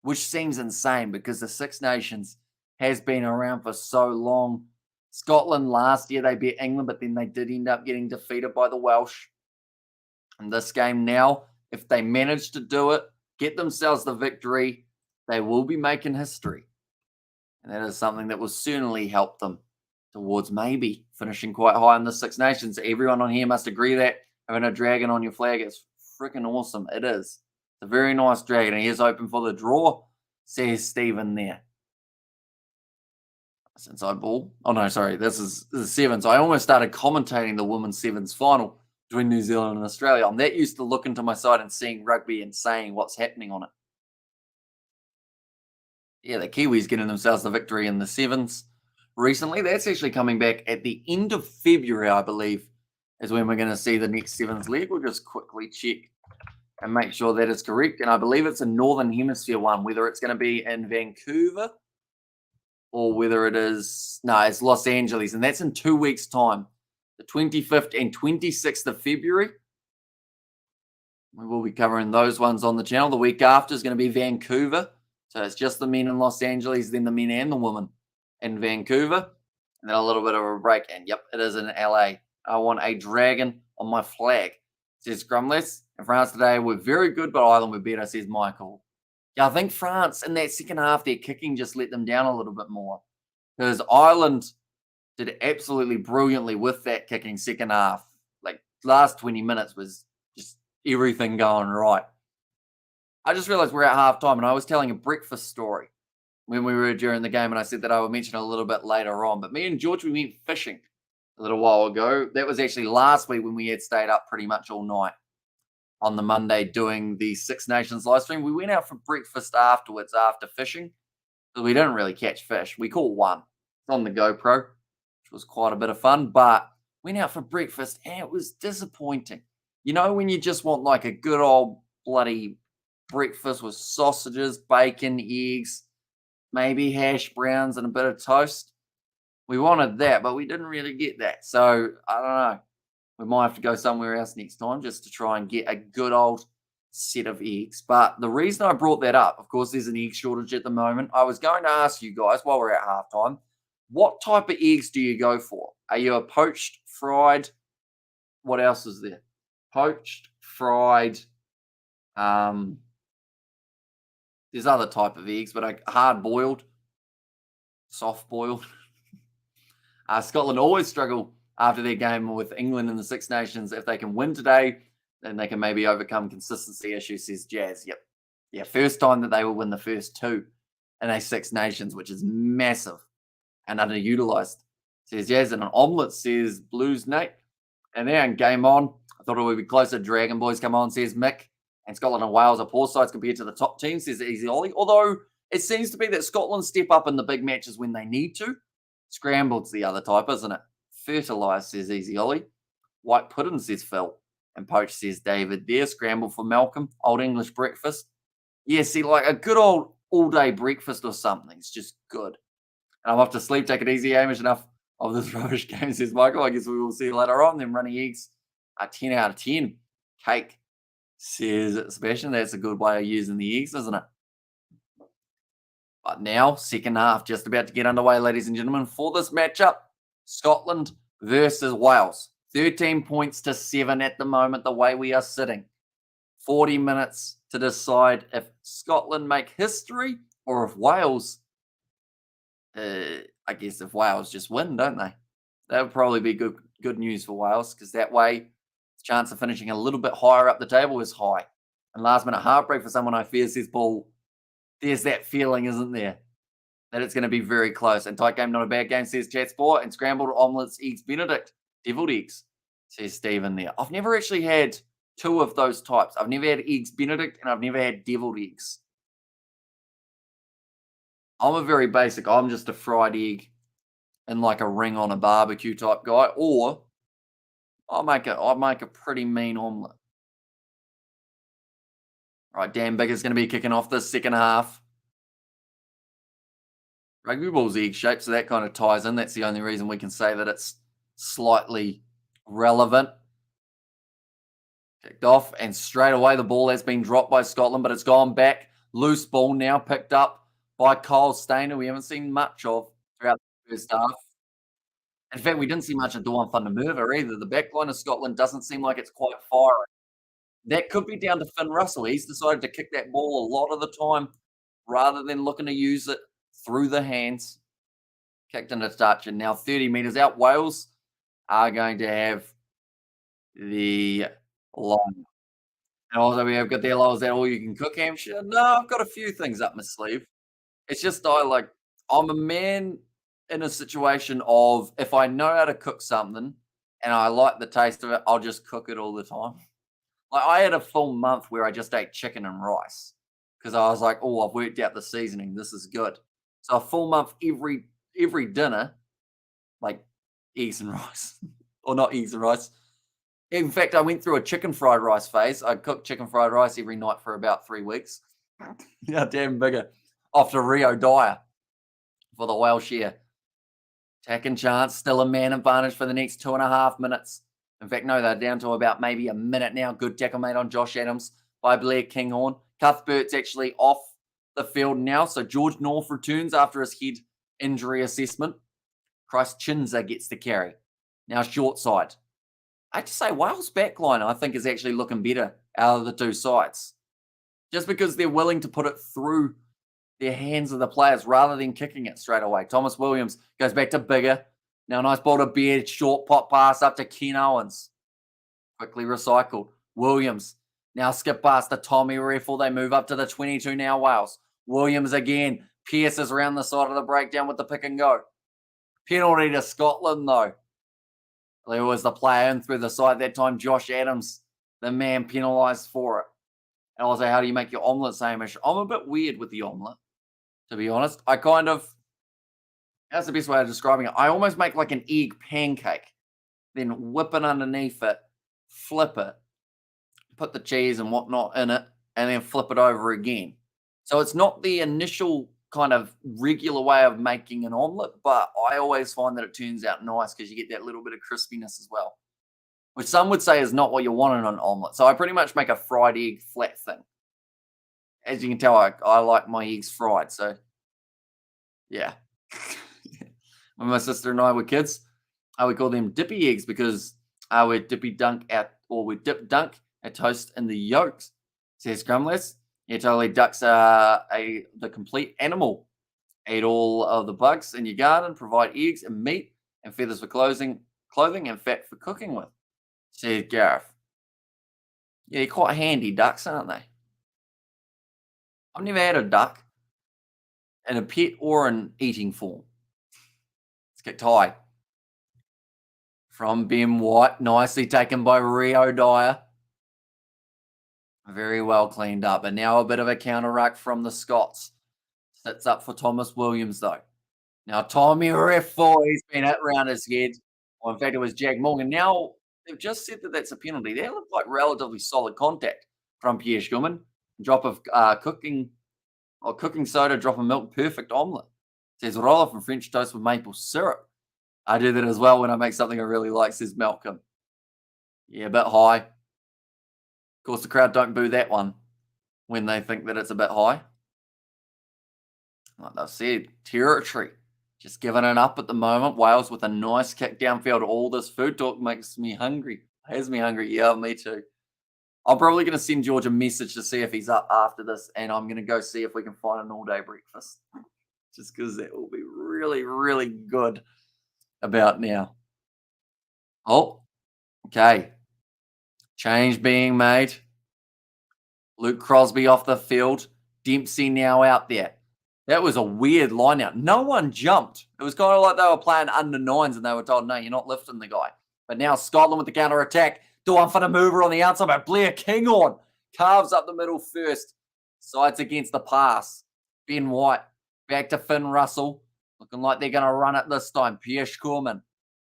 which seems insane because the Six Nations has been around for so long. Scotland last year, they beat England, but then they did end up getting defeated by the Welsh. In this game now, if they manage to do it, get themselves the victory, they will be making history. And that is something that will certainly help them towards maybe finishing quite high in the Six Nations. Everyone on here must agree that having a dragon on your flag is freaking awesome. It is. It's a very nice dragon. He is open for the draw, says Stephen there. That's inside ball. Oh, no, sorry. This is sevens. I almost started commentating the women's sevens final between New Zealand and Australia. I'm that used to looking to my side and seeing rugby and saying what's happening on it. Yeah, the Kiwis getting themselves the victory in the sevens recently. That's actually coming back at the end of February, I believe, is when we're going to see the next sevens leg. We'll just quickly check and make sure that is correct. And I believe it's a Northern Hemisphere one, whether it's going to be in Vancouver or whether it is, no, it's Los Angeles. And that's in 2 weeks' time, the 25th and 26th of February. We will be covering those ones on the channel. The week after is going to be Vancouver. So it's just the men in Los Angeles, then the men and the women in Vancouver. And then a little bit of a break. And yep, it is in LA. I want a dragon on my flag, says Grumless. In France today, we're very good, but Ireland were better, says Michael. Yeah, I think France in that second half, their kicking just let them down a little bit more. Because Ireland did absolutely brilliantly with that kicking second half. Like, last 20 minutes was just everything going right. I just realized we're at halftime, and I was telling a breakfast story when we were during the game, and I said that I would mention a little bit later on. But me and George, we went fishing a little while ago. That was actually last week when we had stayed up pretty much all night on the Monday doing the Six Nations live stream. We went out for breakfast afterwards after fishing, because we didn't really catch fish. We caught one. It's on the GoPro, which was quite a bit of fun, but went out for breakfast, and it was disappointing. You know, when you just want like a good old bloody breakfast with sausages, bacon, eggs, maybe hash browns and a bit of toast. We wanted that, but we didn't really get that. So, I don't know. We might have to go somewhere else next time just to try and get a good old set of eggs. But the reason I brought that up, of course, there's an egg shortage at the moment. I was going to ask you guys while we're at halftime, what type of eggs do you go for? Are you a poached, fried? What else is there? Poached, fried, there's other type of eggs, but hard-boiled, soft-boiled. Scotland always struggle after their game with England in the Six Nations. If they can win today, then they can maybe overcome consistency issues, says Jazz. Yep. Yeah, first time that they will win the first 2 in a Six Nations, which is massive and underutilized, says Jazz. And an omelette, says Blues Nate. And then game on. I thought it would be closer. Dragon Boys come on, says Mick. And Scotland and Wales are poor sides compared to the top teams, says Easy Ollie. Although it seems to be that Scotland step up in the big matches when they need to. Scrambled's the other type, isn't it? Fertilised, says Easy Ollie. White pudding, says Phil. And poached, says David there. Scramble for Malcolm. Old English breakfast. Yeah, see, like a good old all-day breakfast or something. It's just good. And I'm off to sleep. Take it easy, Amish. Enough of this rubbish game, says Michael. I guess we will see you later on. Them running eggs are 10 out of 10. Cake, says Sebastian. That's a good way of using the eggs, isn't it? But now, second half, just about to get underway, ladies and gentlemen, for this matchup. Scotland versus Wales. 13 points to 7 at the moment, the way we are sitting. 40 minutes to decide if Scotland make history or if Wales, I guess if Wales just win, don't they? That would probably be good news for Wales, because that way the chance of finishing a little bit higher up the table is high. And last minute heartbreak for someone I fear, says Paul. There's that feeling, isn't there, that it's going to be very close. And tight game, not a bad game, says Chat Sport. And scrambled omelettes, eggs Benedict, deviled eggs, says Stephen there. I've never actually had 2 of those types. I've never had eggs Benedict and I've never had deviled eggs. I'm a very basic, I'm just a fried egg and like a ring on a barbecue type guy. Or I'll make a pretty mean omelette. Right, Dan Bigger's going to be kicking off this second half. Rugby ball's egg shaped, so that kind of ties in. That's the only reason we can say that it's slightly relevant. Kicked off, and straight away the ball has been dropped by Scotland, but it's gone back. Loose ball now picked up by Kyle Stainer. We haven't seen much of throughout the first half. In fact, we didn't see much of Dawn van der Merwe either. The backline of Scotland doesn't seem like it's quite firing. That could be down to Finn Russell. He's decided to kick that ball a lot of the time rather than looking to use it through the hands. Kicked into touch, and now 30 metres out. Wales are going to have the line. And also, we have got the hello, is that all you can cook, Hampshire? No, I've got a few things up my sleeve. It's just I'm a man in a situation of if I know how to cook something and I like the taste of it, I'll just cook it all the time. Like I had a full month where I just ate chicken and rice because I was like, oh, I've worked out the seasoning. This is good. So a full month every dinner, like eggs and rice, or not eggs and rice. In fact, I went through a chicken fried rice phase. I cooked chicken fried rice every night for about 3 weeks. Yeah, damn bigger. After Rio Dyer for the Welsh here. Attacking chance, still a man advantage for the next 2.5 minutes. In fact, no, they're down to about maybe a minute now. Good tackle made on Josh Adams by Blair Kinghorn. Cuthbert's actually off the field now. So George North returns after his head injury assessment. Christ Chinza gets the carry. Now short side. I have to say, Wales' backline, I think, is actually looking better out of the two sides. Just because they're willing to put it through their hands of the players rather than kicking it straight away. Thomas Williams goes back to Bigger. Now nice ball to Beard, short pop pass up to Ken Owens. Quickly recycled. Williams now skip past the Tommy Reffel. They move up to the 22 now, Wales. Williams again. Pierces around the side of the breakdown with the pick and go. Penalty to Scotland, though. There was the player in through the side that time, Josh Adams, the man penalised for it. And also, how do you make your omelette, Hamish? I'm a bit weird with the omelette, to be honest. That's the best way of describing it. I almost make like an egg pancake, then whip it underneath it, flip it, put the cheese and whatnot in it, and then flip it over again. So it's not the initial kind of regular way of making an omelette, but I always find that it turns out nice because you get that little bit of crispiness as well, which some would say is not what you want in an omelette. So I pretty much make a fried egg flat thing. As you can tell, I like my eggs fried. So yeah. When my sister and I were kids, we call them dippy eggs because we dip dunk a toast in the yolks. Says Grumless. Yeah, totally. Ducks are the complete animal. Eat all of the bugs in your garden. Provide eggs and meat and feathers for clothing and fat for cooking with. Says Gareth. Yeah, they're quite handy ducks, aren't they? I've never had a duck in a pet or an eating form. Let's get high. From Ben White, nicely taken by Rio Dyer. Very well cleaned up. And now a bit of a counter ruck from the Scots. Sits up for Thomas Williams, though. Now, Tommy Reffel, he's been hit around his head. Well, in fact, it was Jack Morgan. Now, they've just said that that's a penalty. That looked like relatively solid contact from Pierre Schumann. Drop of cooking soda, drop of milk, perfect omelette. Says roll off and French toast with maple syrup. I do that as well when I make something I really like, says Malcolm. Yeah, a bit high. Of course, the crowd don't boo that one when they think that it's a bit high. Like they've said, territory. Just giving it up at the moment. Wales with a nice kick downfield. All this food talk makes me hungry. Has me hungry. Yeah, me too. I'm probably going to send George a message to see if he's up after this, and I'm going to go see if we can find an all-day breakfast. Just because that will be really, really good about now. Oh, okay. Change being made. Luke Crosby off the field. Dempsey now out there. That was a weird line out. No one jumped. It was kind of like they were playing under nines and they were told, no, you're not lifting the guy. But now Scotland with the counter attack. Dawn van der Merwe on the outside by Blair Kinghorn. Carves up the middle first. Sides against the pass. Ben White back to Finn Russell. Looking like they're going to run it this time. Pierre Schumann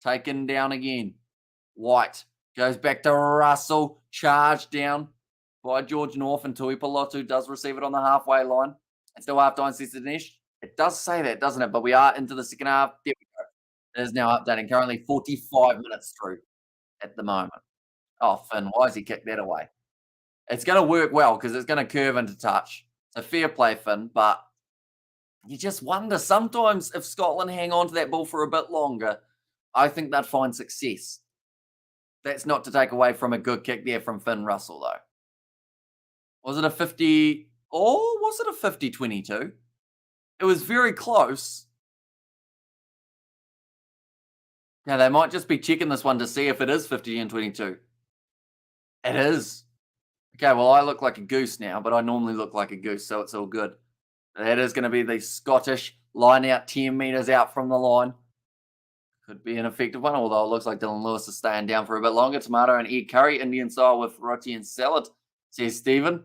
taken down again. White goes back to Russell. Charged down by George North, and Tui Pilotu does receive it on the halfway line. And still half time, says Dinesh. It does say that, doesn't it? But we are into the second half. There we go. It is now updating. Currently 45 minutes through at the moment. Oh, Finn, why has he kicked that away? It's going to work well because it's going to curve into touch. So fair play, Finn, but you just wonder sometimes if Scotland hang on to that ball for a bit longer, I think they'd find success. That's not to take away from a good kick there from Finn Russell, though. Was it a 50 or was it a 50-22? It was very close. Now, they might just be checking this one to see if it is 50 and 22. It is. Okay, well, I look like a goose now, but I normally look like a goose, so it's all good. That is going to be the Scottish line out 10 metres out from the line. Could be an effective one, although it looks like Dylan Lewis is staying down for a bit longer. Tomato and egg curry, Indian style with roti and salad, says Stephen.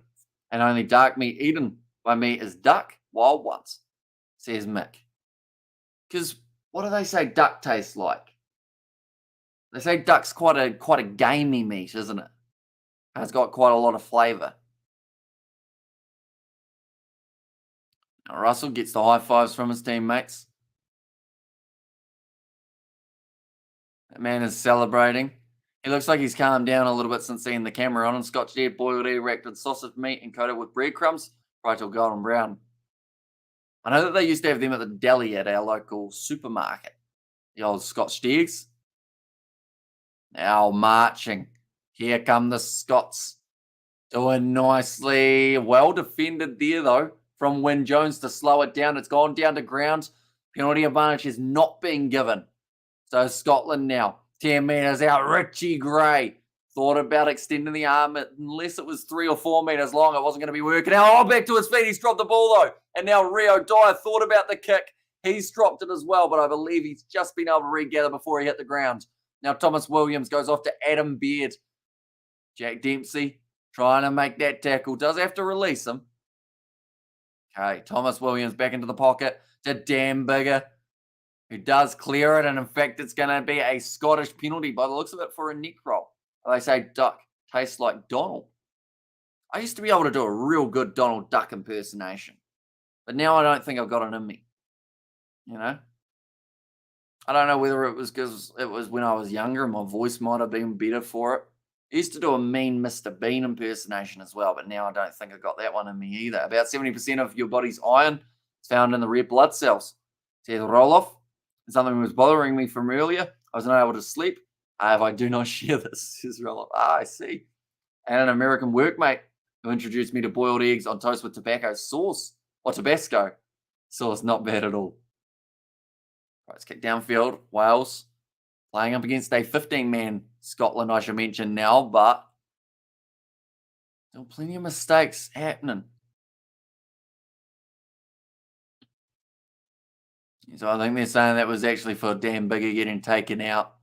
And only dark meat eaten by me is duck, wild ones, says Mick. Because what do they say duck tastes like? They say duck's quite a gamey meat, isn't it? It's got quite a lot of flavour. Now Russell gets the high fives from his teammates. That man is celebrating. He looks like he's calmed down a little bit since seeing the camera on him. Scotch egg, boiled egg wrapped in sausage meat and coated with breadcrumbs, fried till golden brown. I know that they used to have them at the deli at our local supermarket. The old Scotch eggs. Now marching. Here come the Scots. Doing nicely. Well defended there, though, from Wyn Jones to slow it down. It's gone down to ground. Penalty advantage is not being given. So Scotland now, 10 metres out. Richie Gray thought about extending the arm unless it was 3 or 4 metres long. It wasn't going to be working out. Oh, back to his feet. He's dropped the ball, though. And now Rio Dyer thought about the kick. He's dropped it as well, but I believe he's just been able to regather before he hit the ground. Now Thomas Williams goes off to Adam Beard. Jack Dempsey trying to make that tackle. Does have to release him. Okay, Thomas Williams back into the pocket to Dan Bigger, who does clear it. And in fact, it's going to be a Scottish penalty by the looks of it for a neck roll. They say duck tastes like Donald. I used to be able to do a real good Donald Duck impersonation. But now I don't think I've got it in me. You know? I don't know whether it was because it was when I was younger and my voice might have been better for it. I used to do a mean Mr. Bean impersonation as well, but now I don't think I got that one in me either. About 70% of your body's iron is found in the red blood cells. Says Roloff. Something was bothering me from earlier. I was not able to sleep. If I do not share this, says Roloff. I see. And an American workmate who introduced me to boiled eggs on toast with tobacco sauce. Or Tabasco sauce. Not bad at all. Right, let's kick downfield. Wales playing up against a 15-man Scotland, I should mention now, but still plenty of mistakes happening. So I think they're saying that was actually for Dan Bigger getting taken out.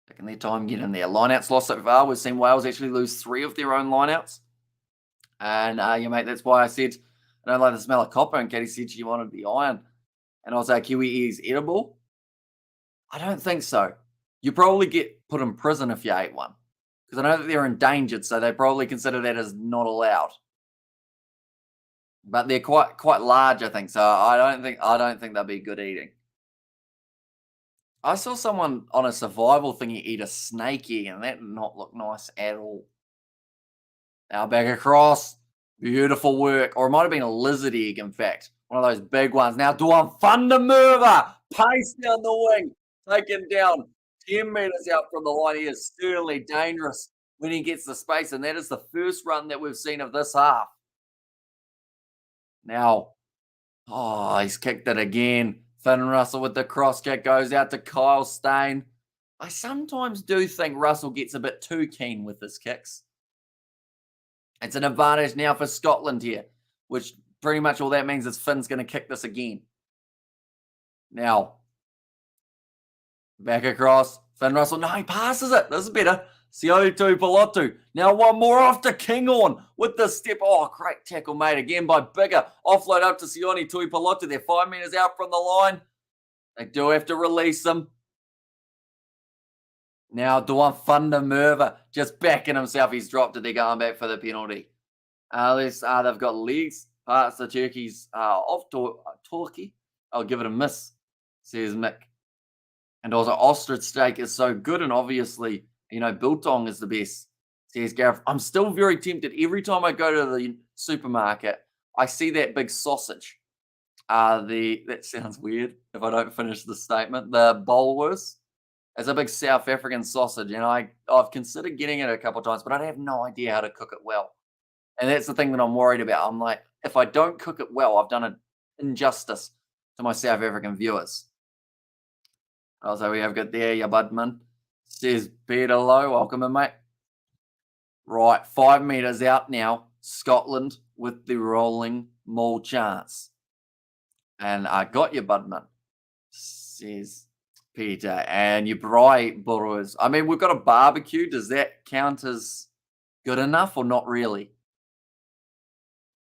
Taking their time getting there. Lineouts lost so far. We've seen Wales actually lose 3 of their own lineouts. And, mate, that's why I said I don't like the smell of copper. And Katie said she wanted the iron. And also, kiwi eggs edible? I don't think so. You probably get put in prison if you ate one. Because I know that they're endangered, so they probably consider that as not allowed. But they're quite large, I think. So I don't think they'll be good eating. I saw someone on a survival thingy eat a snake egg, and that did not look nice at all. Now back across. Beautiful work. Or it might have been a lizard egg, in fact. One of those big ones. Now Duan Thundermover. Pace down the wing. Taken down 10 metres out from the line. He is certainly dangerous when he gets the space. And that is the first run that we've seen of this half. Now, he's kicked it again. Finn Russell with the cross kick goes out to Kyle Stain. I sometimes do think Russell gets a bit too keen with his kicks. It's an advantage now for Scotland here, which pretty much all that means is Finn's going to kick this again. Now, back across. Finn Russell. No, he passes it. This is better. Sione Tuipulotu. Now one more off to Kinghorn with the step. Oh, great tackle made again by Bigger. Offload up to Sione Tuipulotu. They're 5 metres out from the line. They do have to release him. Now Duan just backing himself. He's dropped it. They're going back for the penalty. They've got legs. parts of turkeys of Turkey. I'll give it a miss, says Mick. And also, ostrich steak is so good, and obviously, biltong is the best, says Gareth. I'm still very tempted. Every time I go to the supermarket, I see that big sausage. That sounds weird if I don't finish the statement. The Bulwers. It's a big South African sausage, and I've considered getting it a couple of times, but I have no idea how to cook it well. And that's the thing that I'm worried about. I'm like, if I don't cook it well, I've done an injustice to my South African viewers. Also, we have got there, ya budman. Says Peter Low, welcome in, mate. Right, 5 meters out now. Scotland with the rolling maul chance. And I got you, budman, says Peter. And you bright burrows. I mean, we've got a barbecue. Does that count as good enough or not really?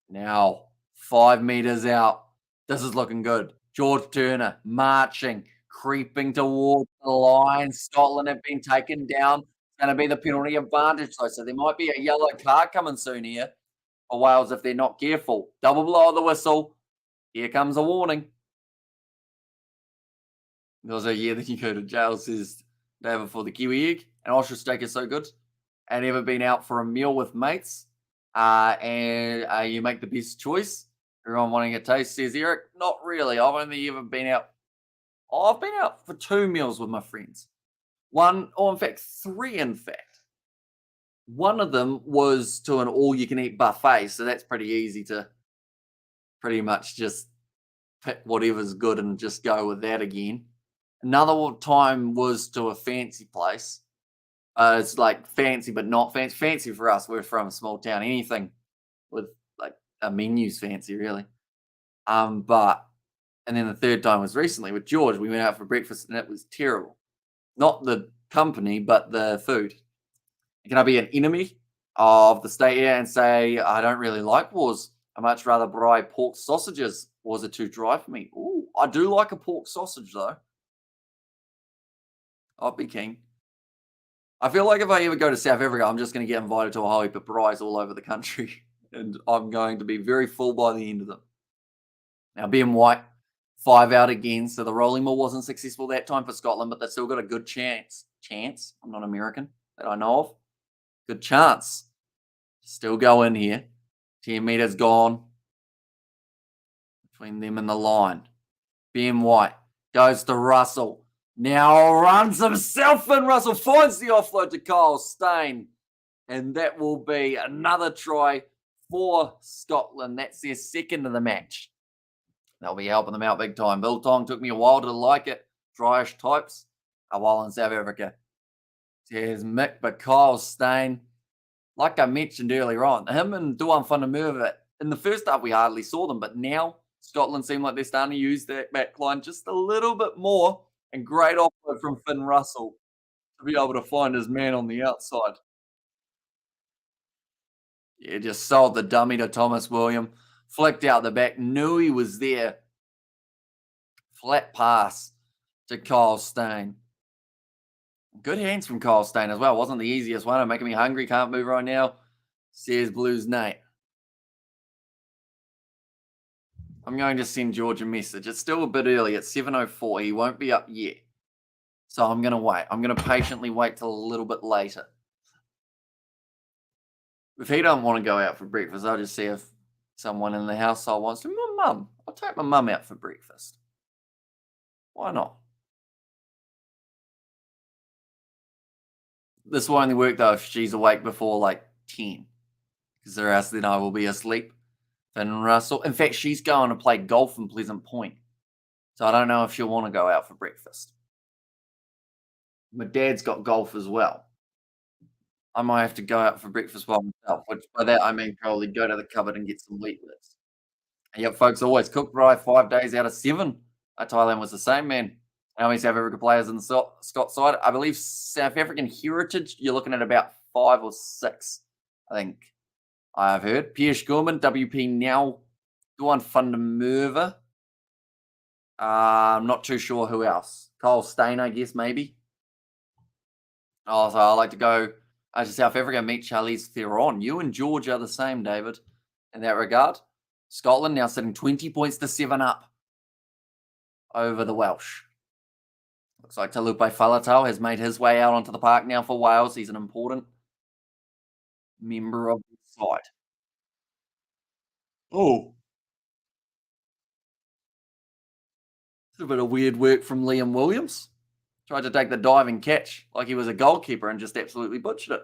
Now, 5 meters out. This is looking good. George Turner marching, creeping towards the line. Scotland have been taken down. It's going to be the penalty advantage, though. So there might be a yellow card coming soon here for Wales if they're not careful. Double blow of the whistle. Here comes a warning. Also, yeah, then you go to jail, says David, for the Kiwi egg. And ostrich steak is so good. And ever been out for a meal with mates? And you make the best choice. Everyone wanting a taste, says Eric. Not really. I've only ever been out. I've been out for 2 meals with my friends. In fact, 3, in fact. One of them was to an all-you-can-eat buffet, so that's pretty easy to pretty much just pick whatever's good and just go with that again. Another time was to a fancy place. It's like fancy, but not fancy. Fancy for us. We're from a small town. Anything with like a menu's fancy, really. And then the third time was recently with George. We went out for breakfast and it was terrible. Not the company, but the food. Can I be an enemy of the state here and say I don't really like wars? I much rather buy pork sausages. Wars are too dry for me. Ooh, I do like a pork sausage though. I'll be keen. I feel like if I ever go to South Africa, I'm just going to get invited to a whole heap of braais all over the country. And I'm going to be very full by the end of them. Now, Ben White, 5 out again. So the rolling maul wasn't successful that time for Scotland, but they still got a good chance. I'm not American that I know of. Good chance. Still go in here. 10 meters gone. Between them and the line. Ben White goes to Russell. Now runs himself in. Russell finds the offload to Kyle Steyn. And that will be another try for Scotland. That's their second of the match. They'll be helping them out big time. Biltong took me a while to like it. Dryish types. A while in South Africa. There's Mick, but Kyle Steyn, like I mentioned earlier on, him and Duan van der Merwe, in the first half we hardly saw them, but now Scotland seem like they're starting to use that back line just a little bit more. And great offload from Finn Russell to be able to find his man on the outside. Yeah, just sold the dummy to Thomas William. Flicked out the back. Knew he was there. Flat pass to Kyle Steyn. Good hands from Kyle Steyn as well. Wasn't the easiest one. I'm making me hungry. Can't move right now. Says Blues Nate. I'm going to send George a message. It's still a bit early. It's 7:04. He won't be up yet. So I'm going to wait. I'm going to patiently wait till a little bit later. If he don't want to go out for breakfast, I'll just see if someone in the household wants to. My mum. I'll take my mum out for breakfast. Why not? This will only work, though, if she's awake before, like, 10. Because the rest then I will be asleep. Finn Russell. In fact, she's going to play golf in Pleasant Point. So I don't know if she'll want to go out for breakfast. My dad's got golf as well. I might have to go out for breakfast by myself, which by that I mean probably go to the cupboard and get some wheat bits. And yep, folks, always cooked right 5 days out of 7. Thailand was the same, man. How many South African players in the Scott side? I believe South African heritage, you're looking at about 5 or 6, I think I've heard. Pierce Gorman, WP now, Duan van der Merwe. I'm not too sure who else. Kyle Steyn, I guess, maybe. Also, I like to go to South Africa, meet Charlize Theron. You and George are the same, David, in that regard. Scotland now sitting 20 points to 7 up over the Welsh. Looks like Talupe Faletau has made his way out onto the park now for Wales. He's an important member of the side. Oh, it's a bit of weird work from Liam Williams. Tried to take the diving catch like he was a goalkeeper and just absolutely butchered it.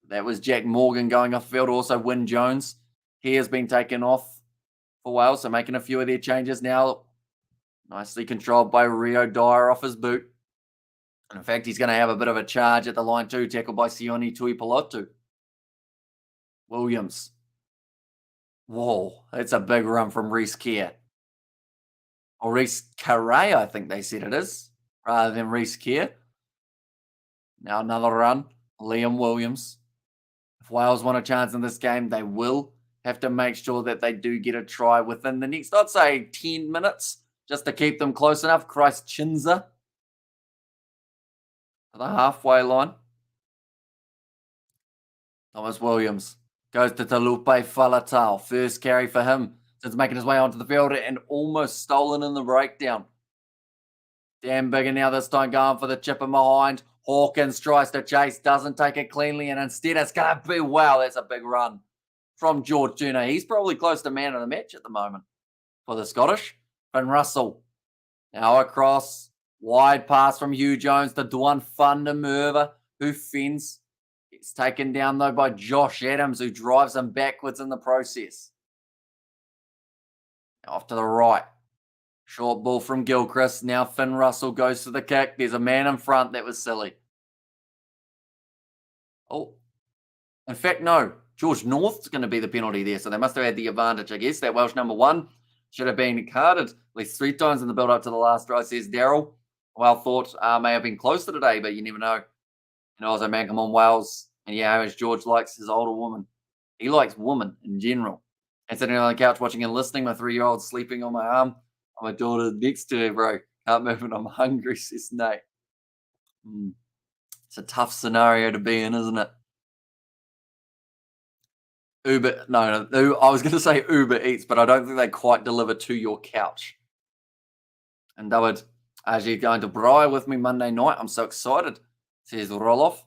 That was Jack Morgan going off field. Also, Wyn Jones. He has been taken off for Wales, so making a few of their changes now. Nicely controlled by Rio Dyer off his boot. And in fact, he's going to have a bit of a charge at the line too, tackled by Sione Tuipulotu. Williams. Whoa, that's a big run from Reece Kerr. Or Reece Carey, I think they said it is, rather than Reece Kerr. Now another run. Liam Williams. If Wales want a chance in this game, they will have to make sure that they do get a try within the next, I'd say, 10 minutes, just to keep them close enough. Christ Chinza to the halfway line. Thomas Williams goes to Talupe Faletau. First carry for him since making his way onto the field and almost stolen in the breakdown. Dan Bigger now this time going for the chip in behind. Hawkins tries to chase, doesn't take it cleanly, and instead it's going to be, wow, that's a big run from George Turner. He's probably close to man of the match at the moment for the Scottish. Finn Russell now across, wide pass from Hugh Jones to Duan van der Merwe, who fends. It's taken down though by Josh Adams, who drives him backwards in the process. Now off to the right. Short ball from Gilchrist. Now Finn Russell goes to the kick. There's a man in front. That was silly. Oh, in fact, no. George North's going to be the penalty there. So they must have had the advantage, I guess. That Welsh number 1 should have been carded at least 3 times in the build-up to the last try, says Daryl. Well thought may have been closer today, but you never know. You know, also Malcolm on Wales. And yeah, as George likes his older woman. He likes women in general. And sitting on the couch watching and listening, my 3-year-old sleeping on my arm. My daughter next to her, bro. Can't move and I'm hungry, says Nate. It's a tough scenario to be in, isn't it? Uber, no, I was going to say Uber Eats, but I don't think they quite deliver to your couch. And David, as you're going to Briar with me Monday night, I'm so excited, says Roloff.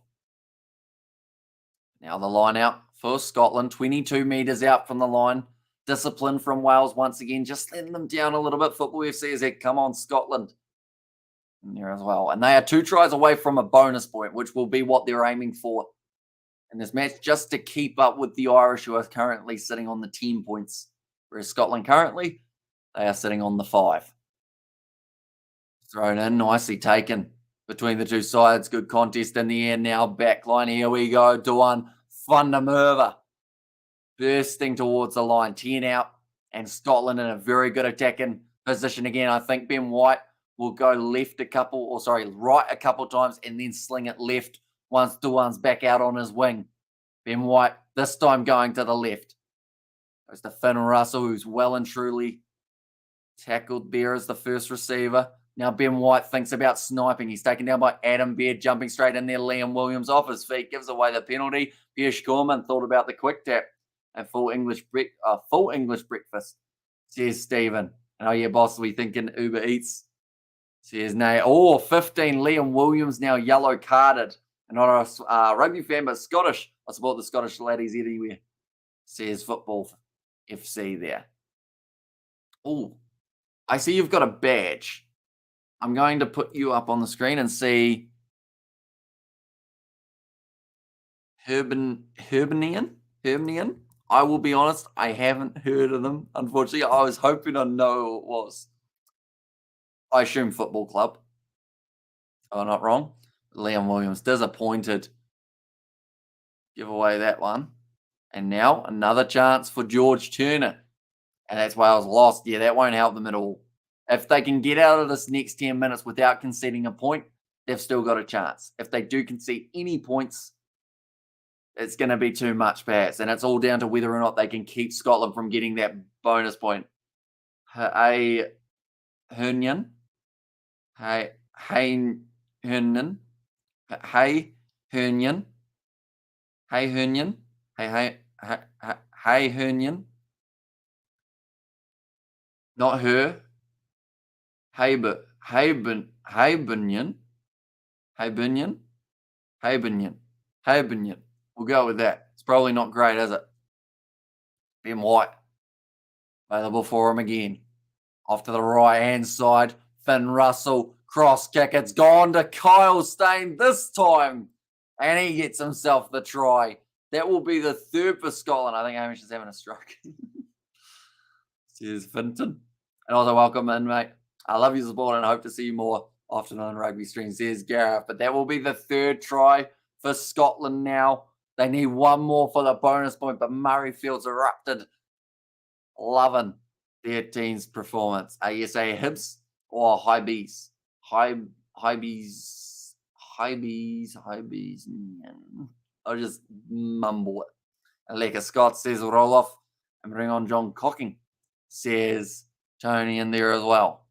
Now the line out for Scotland, 22 metres out from the line. Discipline from Wales once again, just letting them down a little bit. Football FC has said, come on, Scotland. In there as well. And they are 2 tries away from a bonus point, which will be what they're aiming for in this match, just to keep up with the Irish, who are currently sitting on the 10 points. Whereas Scotland currently, they are sitting on the 5. Thrown in, nicely taken between the two sides. Good contest in the air now. Backline, here we go. Duan van der Merwe. Bursting towards the line, 10 out, and Scotland in a very good attacking position again. I think Ben White will go right a couple times and then sling it left once Duan's back out on his wing. Ben White this time going to the left. Goes to Finn Russell, who's well and truly tackled there as the first receiver. Now Ben White thinks about sniping. He's taken down by Adam Baird, jumping straight in there. Liam Williams off his feet, gives away the penalty. Pierce Gorman thought about the quick tap. A full English breakfast, says Stephen. And oh yeah, boss, we thinking Uber Eats, says Nay. Oh, 15, Liam Williams now yellow carded. And not a rugby fan, but Scottish. I support the Scottish laddies anywhere, says Football FC there. Oh, I see you've got a badge. I'm going to put you up on the screen and see Herbnian. I will be honest, I haven't heard of them, unfortunately. I was hoping I know who it was. I assume Football Club. Oh, not wrong. Liam Williams, disappointed. Give away that one. And now another chance for George Turner. And that's Wales lost. Yeah, that won't help them at all. If they can get out of this next 10 minutes without conceding a point, they've still got a chance. If they do concede any points, it's going to be too much, perhaps. And it's all down to whether or not they can keep Scotland from getting that bonus point. Hey, Hernian. Hey, Hernian. Hey, Hernian. Hey, Hernian. Hey, Hernian. Not her. Habenian. Habenian. Habenian. We'll go with that. It's probably not great, is it? Ben White. Available for him again. Off to the right-hand side. Finn Russell. Cross kick. It's gone to Kyle Steyn this time. And he gets himself the try. That will be the third for Scotland. I think Hamish is having a stroke. Cheers, Finton. And also welcome in, mate. I love your support and I hope to see you more often on Rugby Stream, says Gareth. But that will be the third try for Scotland now. They need one more for the bonus point, but Murrayfield's erupted. Loving their team's performance. ASA Hibs or Highbees? Highbees. I'll just mumble it. And Leka Scott says roll off and bring on John Cocking, says Tony in there as well.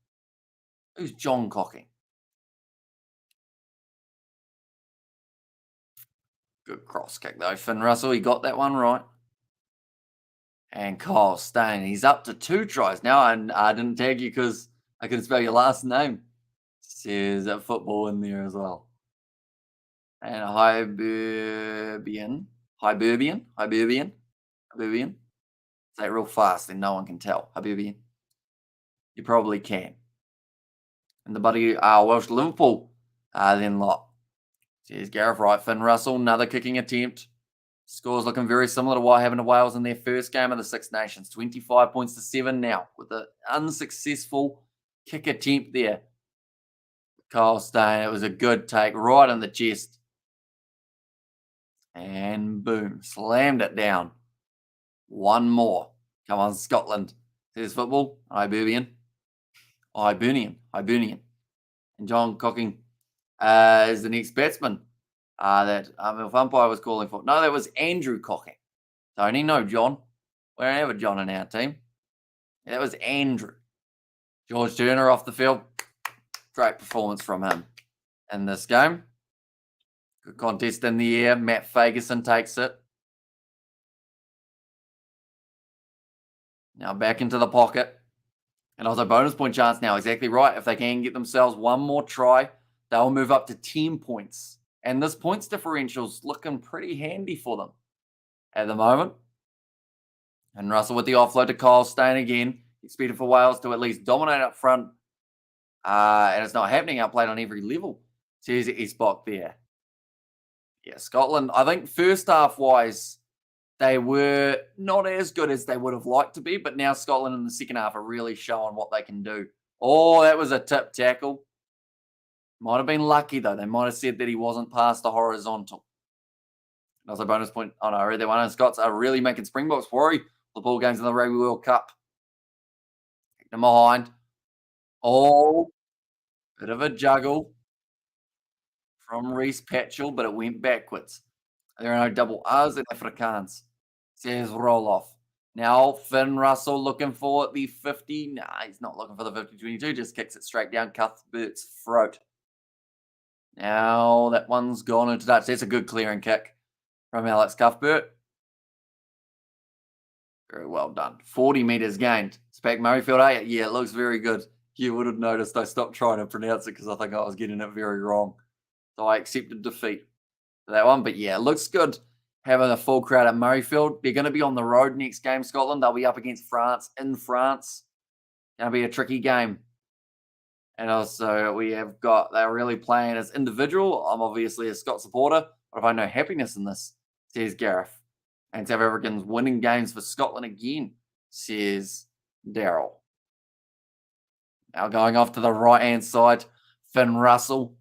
Who's John Cocking? Good cross kick though. Finn Russell, he got that one right. And Kyle Steyn, he's up to 2 tries now. And I didn't tag you because I couldn't spell your last name. Says football in there as well. And Hibernian. Say it real fast, then no one can tell. Hibernian. You probably can. And the buddy Welsh Liverpool then lot. Says Gareth Wright, Finn Russell, another kicking attempt. Scores looking very similar to what happened to Wales in their first game of the Six Nations. 25 points to 7 now with an unsuccessful kick attempt there. Kyle Steyn, it was a good take right in the chest. And boom, slammed it down. One more. Come on, Scotland. Says football. Hibernian. And John Cocking is the next batsman that if umpire was calling for. No, that was Andrew Cocking. Tony, no John. We don't have a John in our team. That was Andrew. George Turner off the field. Great performance from him in this game. Good contest in the air. Matt Ferguson takes it. Now back into the pocket. And also bonus point chance now. Exactly right. If they can get themselves one more try, they'll move up to 10 points. And this points differential's looking pretty handy for them at the moment. And Russell with the offload to Kyle Steyn again. Expected for Wales to at least dominate up front. And it's not happening. Outplayed on every level. Says Esbok there. Yeah, Scotland, I think first half wise, they were not as good as they would have liked to be, but now Scotland in the second half are really showing what they can do. Oh, that was a tip tackle. Might have been lucky though. They might have said that he wasn't past the horizontal. Also bonus point. Oh no, I read that one. And Scots are really making Springboks worry. The ball games in the Rugby World Cup. Kick them behind. Oh, bit of a juggle from Reece Patchell, but it went backwards. There are no double R's in Afrikaans. Says roll off. Now Finn Russell looking for the 50. Nah, he's not looking for the 50-22. Just kicks it straight down Cuthbert's throat. Now that one's gone into touch. That's a good clearing kick from Alex Cuthbert. Very well done. 40 metres gained. Spec Murrayfield A. Yeah, it looks very good. You would have noticed I stopped trying to pronounce it because I think I was getting it very wrong. So I accepted defeat for that one. But yeah, it looks good having a full crowd at Murrayfield. They're going to be on the road next game, Scotland. They'll be up against France in France. Going to be a tricky game. And also we have got, they're really playing as individual. I'm obviously a Scot supporter, but I find no happiness in this, says Gareth. And South Africans winning games for Scotland again, says Daryl. Now going off to the right-hand side, Finn Russell.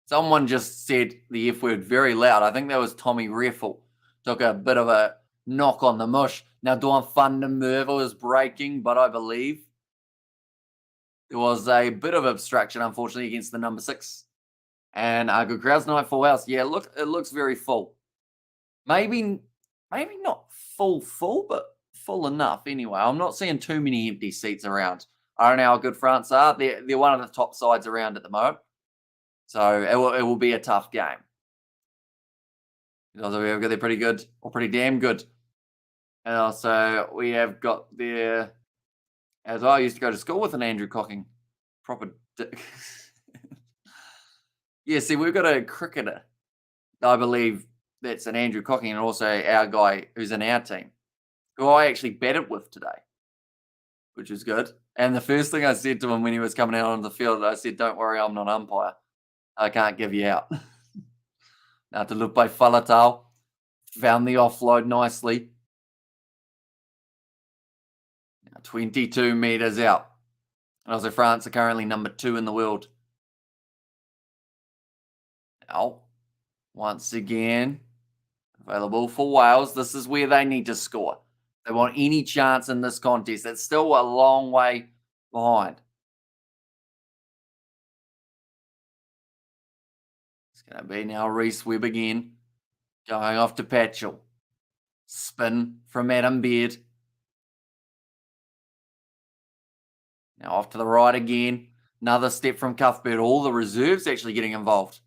Someone just said the F word very loud. I think that was Tommy Reffel. Took a bit of a knock on the mush. Now Dawn van der Merwe is breaking, but I believe there was a bit of obstruction, unfortunately, against the number 6. And a good crowds night for Wales. Yeah, look, it looks very full. Maybe not full, but full enough anyway. I'm not seeing too many empty seats around. I don't know how good France are. They're one of the top sides around at the moment. So it will be a tough game. They're pretty good, or pretty damn good. And also we have got there, as I used to go to school with an Andrew Cocking. Proper yeah, see, we've got a cricketer, I believe that's an Andrew Cocking, and also our guy who's in our team, who I actually batted with today, which is good. And the first thing I said to him when he was coming out on the field, I said, "Don't worry, I'm not umpire. I can't give you out." Now to look by Falatau, found the offload nicely. Now 22 meters out. And also France are currently number 2 in the world. Now, once again, available for Wales. This is where they need to score. They want any chance in this contest. It's still a long way behind. It's going to be now Reese Webb again. Going off to Patchell. Spin from Adam Beard. Now off to the right again. Another step from Cuthbert. All the reserves actually getting involved.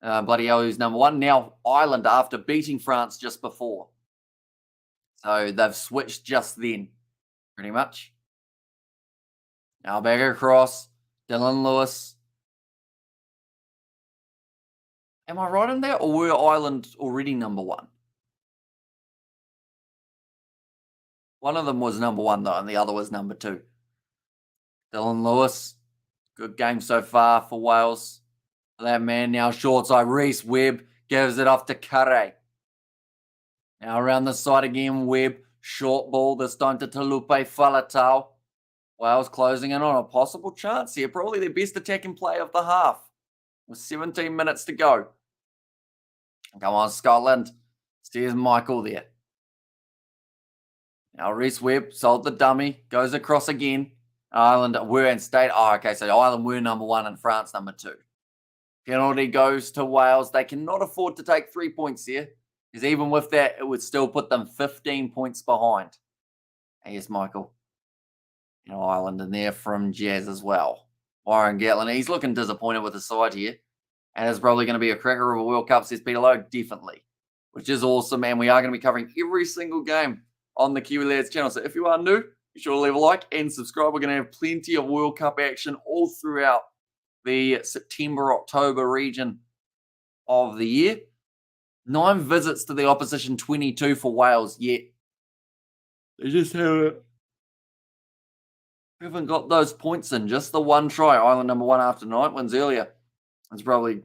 Bloody hell, who's number 1? Now Ireland after beating France just before. So they've switched just then, pretty much. Now back across. Dylan Lewis. Am I right in that? Or were Ireland already number 1? One of them was number 1 though, and the other was number 2. Dylan Lewis. Good game so far for Wales. That man now short side. Reese Webb gives it off to Curry. Now around the side again, Webb. Short ball, this time to Talupe Falatau. Wales closing in on a possible chance here. Probably their best attacking play of the half. With 17 minutes to go. Come on, Scotland. Steers Michael there. Now Reese Webb sold the dummy. Goes across again. Ireland were in state. Oh, okay, so Ireland were number 1 and France number 2. Penalty goes to Wales. They cannot afford to take 3 points here, because even with that, it would still put them 15 points behind. And here's Michael. Ireland in there from Jazz as well. Warren Gatlin, he's looking disappointed with the side here. And it's probably going to be a cracker of a World Cup, says Peter Lowe. Definitely. Which is awesome. And we are going to be covering every single game on the Kiwi Lads channel. So if you are new, be sure to leave a like and subscribe. We're going to have plenty of World Cup action all throughout the September, October region of the year. 9 visits to the opposition, 22 for Wales, yet they just haven't got those points in. Just the 1 try. Ireland number 1 after 9 wins earlier. It's probably,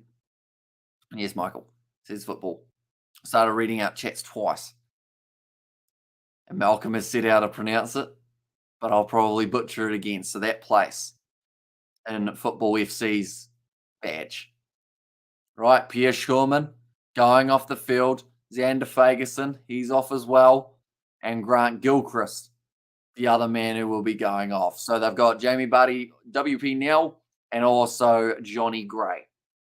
yes, Michael, says football. Started reading out chats twice. And Malcolm has said how to pronounce it, but I'll probably butcher it again. So that place in Football FC's badge. Right, Pierre Schurman going off the field. Xander Fagerson, he's off as well. And Grant Gilchrist, the other man who will be going off. So they've got Jamie Barty, WP Nell, and also Johnny Gray,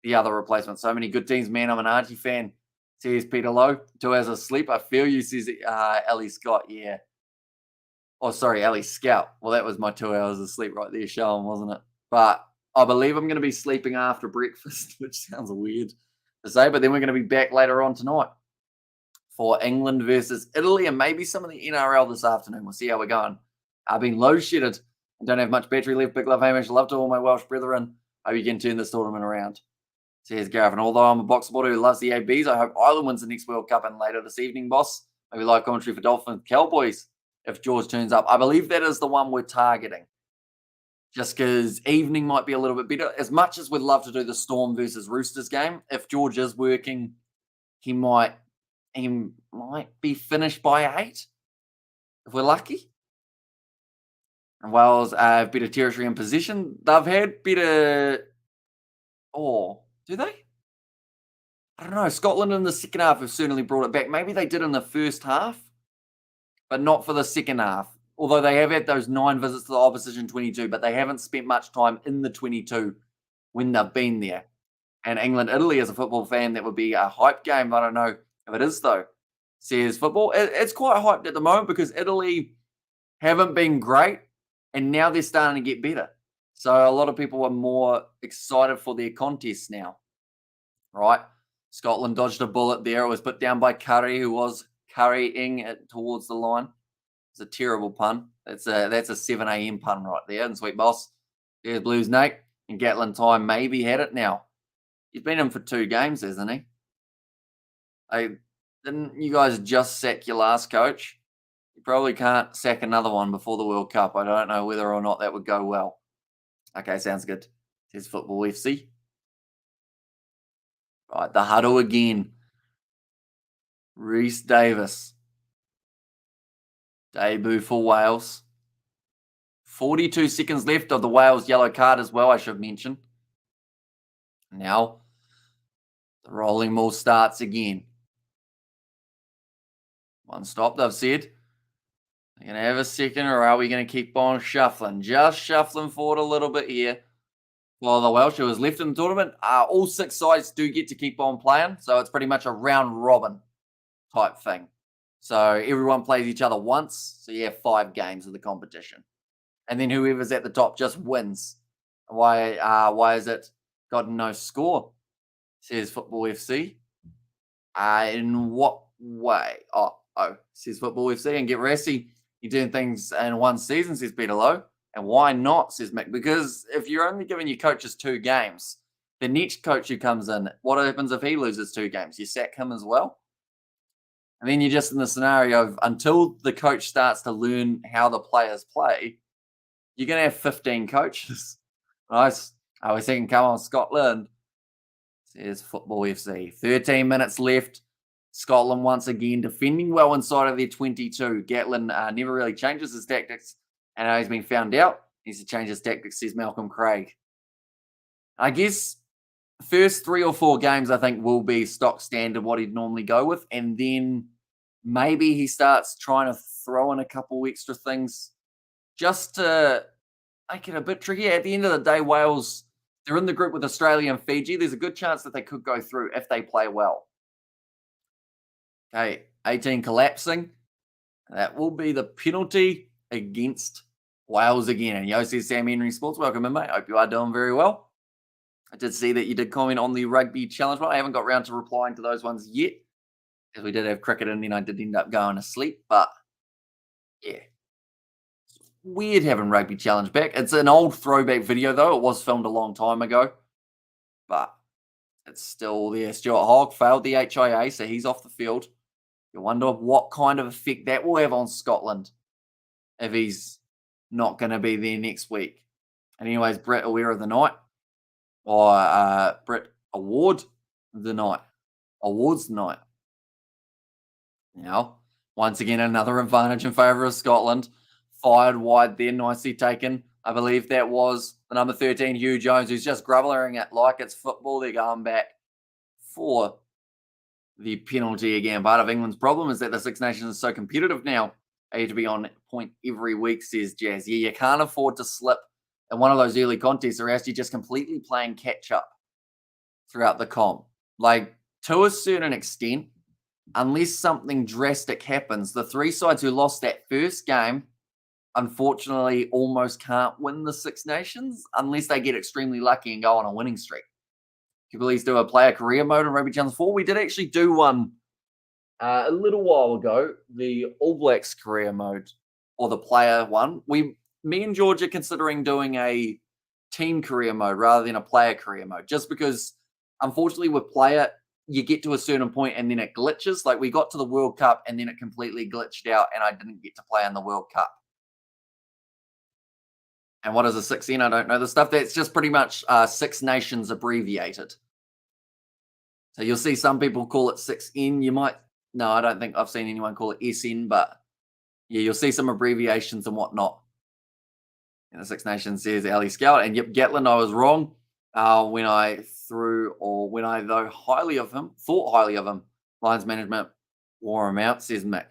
the other replacement. So many good teams, man. I'm an Archie fan, says Peter Lowe. 2 hours of sleep. I feel you, says Ellie Scott. Yeah. Oh, sorry, Ellie Scout. Well, that was my 2 hours of sleep right there, showing, wasn't it? But I believe I'm going to be sleeping after breakfast, which sounds weird to say. But then we're going to be back later on tonight for England versus Italy and maybe some of the NRL this afternoon. We'll see how we're going. I've been load-shedded and don't have much battery left. Big love, Hamish. Love to all my Welsh brethren. Hope you can turn this tournament around. Says Gareth. And although I'm a box supporter who loves the ABs, I hope Ireland wins the next World Cup. And later this evening, boss, maybe live commentary for Dolphins Cowboys if George turns up. I believe that is the one we're targeting. Just because evening might be a little bit better. As much as we'd love to do the Storm versus Roosters game, if George is working, he might be finished by 8, if we're lucky. And Wales have better territory and possession. They've had better... Oh, do they? I don't know. Scotland in the second half have certainly brought it back. Maybe they did in the first half, but not for the second half. Although they have had those 9 visits to the opposition 22, but they haven't spent much time in the 22 when they've been there. And England-Italy, as a football fan, that would be a hype game. I don't know if it is, though. Says football. It's quite hyped at the moment because Italy haven't been great, and now they're starting to get better. So a lot of people are more excited for their contests now. Right? Scotland dodged a bullet there. It was put down by Curry, who was carrying it towards the line. It's a terrible pun. That's a 7 a.m. pun right there. And sweet boss. There's Blues Nate. And Gatlin Time maybe had it now. He's been in for 2 games, hasn't he? Didn't you guys just sack your last coach? You probably can't sack another one before the World Cup. I don't know whether or not that would go well. Okay, sounds good. Says Football FC. Right, the huddle again. Rhys Davis. Debut for Wales. 42 seconds left of the Wales yellow card as well, I should mention. Now, the rolling ball starts again. One stop, they've said. They're going to have a second, or are we going to keep on shuffling? Just shuffling forward a little bit here. Well, the Welsh who is left in the tournament, all 6 sides do get to keep on playing. So it's pretty much a round robin type thing. So everyone plays each other once. So you have 5 games of the competition. And then whoever's at the top just wins. Why is it got no score? Says Football FC. In what way? Says Football FC. And get Rassi. You're doing things in one season, says Peter Lowe. And why not, says Mick? Because if you're only giving your coaches 2 games, the next coach who comes in, what happens if he loses 2 games? You sack him as well? And then you're just in the scenario of until the coach starts to learn how the players play, you're going to have 15 coaches. Nice. I was thinking, come on, Scotland. Says Football FC. 13 minutes left. Scotland once again defending well inside of their 22. Gatlin never really changes his tactics. And he's been found out. He needs to change his tactics, says Malcolm Craig. I guess the first 3 or 4 games, I think, will be stock standard, what he'd normally go with. And then maybe he starts trying to throw in a couple extra things just to make it a bit tricky. At the end of the day, Wales, they're in the group with Australia and Fiji. There's a good chance that they could go through if they play well. Okay, 18 collapsing. That will be the penalty against Wales again. And Yo says Sam Henry Sports, welcome in, mate. Hope you are doing very well. I did see that you did comment on the rugby challenge one. I haven't got around to replying to those ones yet, as we did have cricket and then I did end up going to sleep. But yeah, it's weird having rugby challenge back. It's an old throwback video though. It was filmed a long time ago, but it's still there. Stuart Hogg failed the HIA, so he's off the field. You wonder what kind of effect that will have on Scotland if he's not going to be there next week. And anyways, Brett Aware of the Night, or Brett Award the Night. Awards night. Now, once again, another advantage in favour of Scotland. Fired wide there, nicely taken. I believe that was the number 13, Hugh Jones, who's just grubbling it like it's football. They're going back for the penalty again. Part of England's problem is that the Six Nations is so competitive now. They have to be on point every week, says Jazz. Yeah, you can't afford to slip in one of those early contests or else you're just completely playing catch up throughout the comp. Like, to a certain extent, unless something drastic happens, the 3 sides who lost that first game, unfortunately, almost can't win the Six Nations unless they get extremely lucky and go on a winning streak. People please do a player career mode in Rugby Challenge 4. We did actually do one a little while ago, the All Blacks career mode, or the player one. Me and George are considering doing a team career mode rather than a player career mode, just because, unfortunately, with player, you get to a certain point and then it glitches. Like, we got to the World Cup and then it completely glitched out and I didn't get to play in the World Cup. And what is a 6N? I don't know the stuff. That's just pretty much Six Nations abbreviated. So you'll see some people call it 6N. You might, no, I don't think I've seen anyone call it SN, but yeah, you'll see some abbreviations and whatnot. And the Six Nations says Ali Scout. And yep, Gatlin, I was wrong when I thought highly of him. Lions management wore him out, says Mick.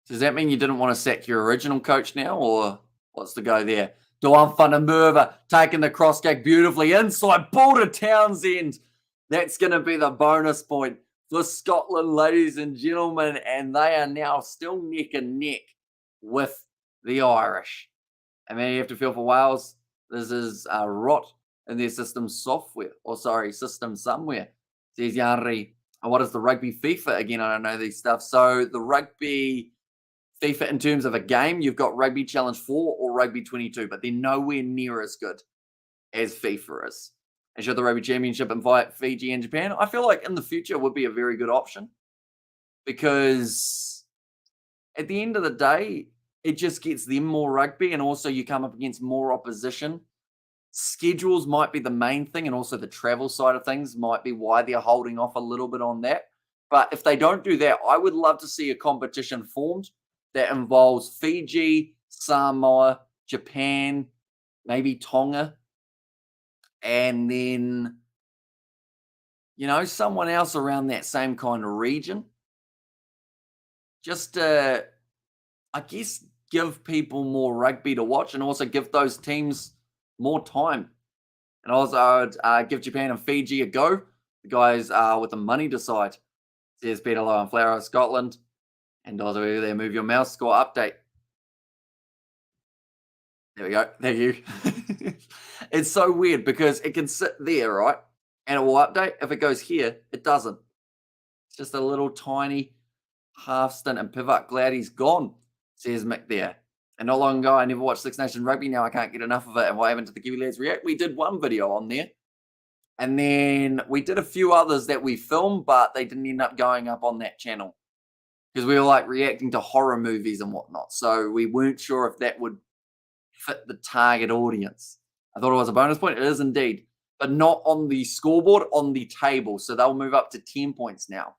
Does that mean you didn't want to sack your original coach now, or what's the go there? Duan van der Merwe taking the cross kick beautifully inside. Ball to Townsend. That's going to be the bonus point for Scotland, ladies and gentlemen. And they are now still neck and neck with the Irish. And then you have to feel for Wales. This is a rot in their system somewhere. Says Yanri what is the rugby FIFA? Again, I don't know these stuff. So the rugby FIFA in terms of a game, you've got Rugby Challenge 4 or Rugby 22, but they're nowhere near as good as FIFA is. And should the Rugby Championship invite Fiji and Japan? I feel like in the future would be a very good option because at the end of the day, it just gets them more rugby and also you come up against more opposition. Schedules might be the main thing, and also the travel side of things might be why they're holding off a little bit on that. But if they don't do that, I would love to see a competition formed that involves Fiji, Samoa, Japan, maybe Tonga, and then, someone else around that same kind of region. Just to, I guess, give people more rugby to watch and also give those teams more time. And also, I'd give Japan and Fiji a go. The guys with the money decide. Says Peter Lowe and Flower of Scotland. And also there, move your mouse, score update. There we go. Thank you. It's so weird because it can sit there, right? And it will update. If it goes here, it doesn't. It's just a little tiny half stint and pivot. Glad he's gone, says Mick there. And not long ago, I never watched Six Nations Rugby. Now I can't get enough of it. And what happened to the Kiwi Lads React? We did one video on there. And then we did a few others that we filmed, but they didn't end up going up on that channel. Because we were like reacting to horror movies and whatnot. So we weren't sure if that would fit the target audience. I thought it was a bonus point. It is indeed. But not on the scoreboard, on the table. So they'll move up to 10 points now.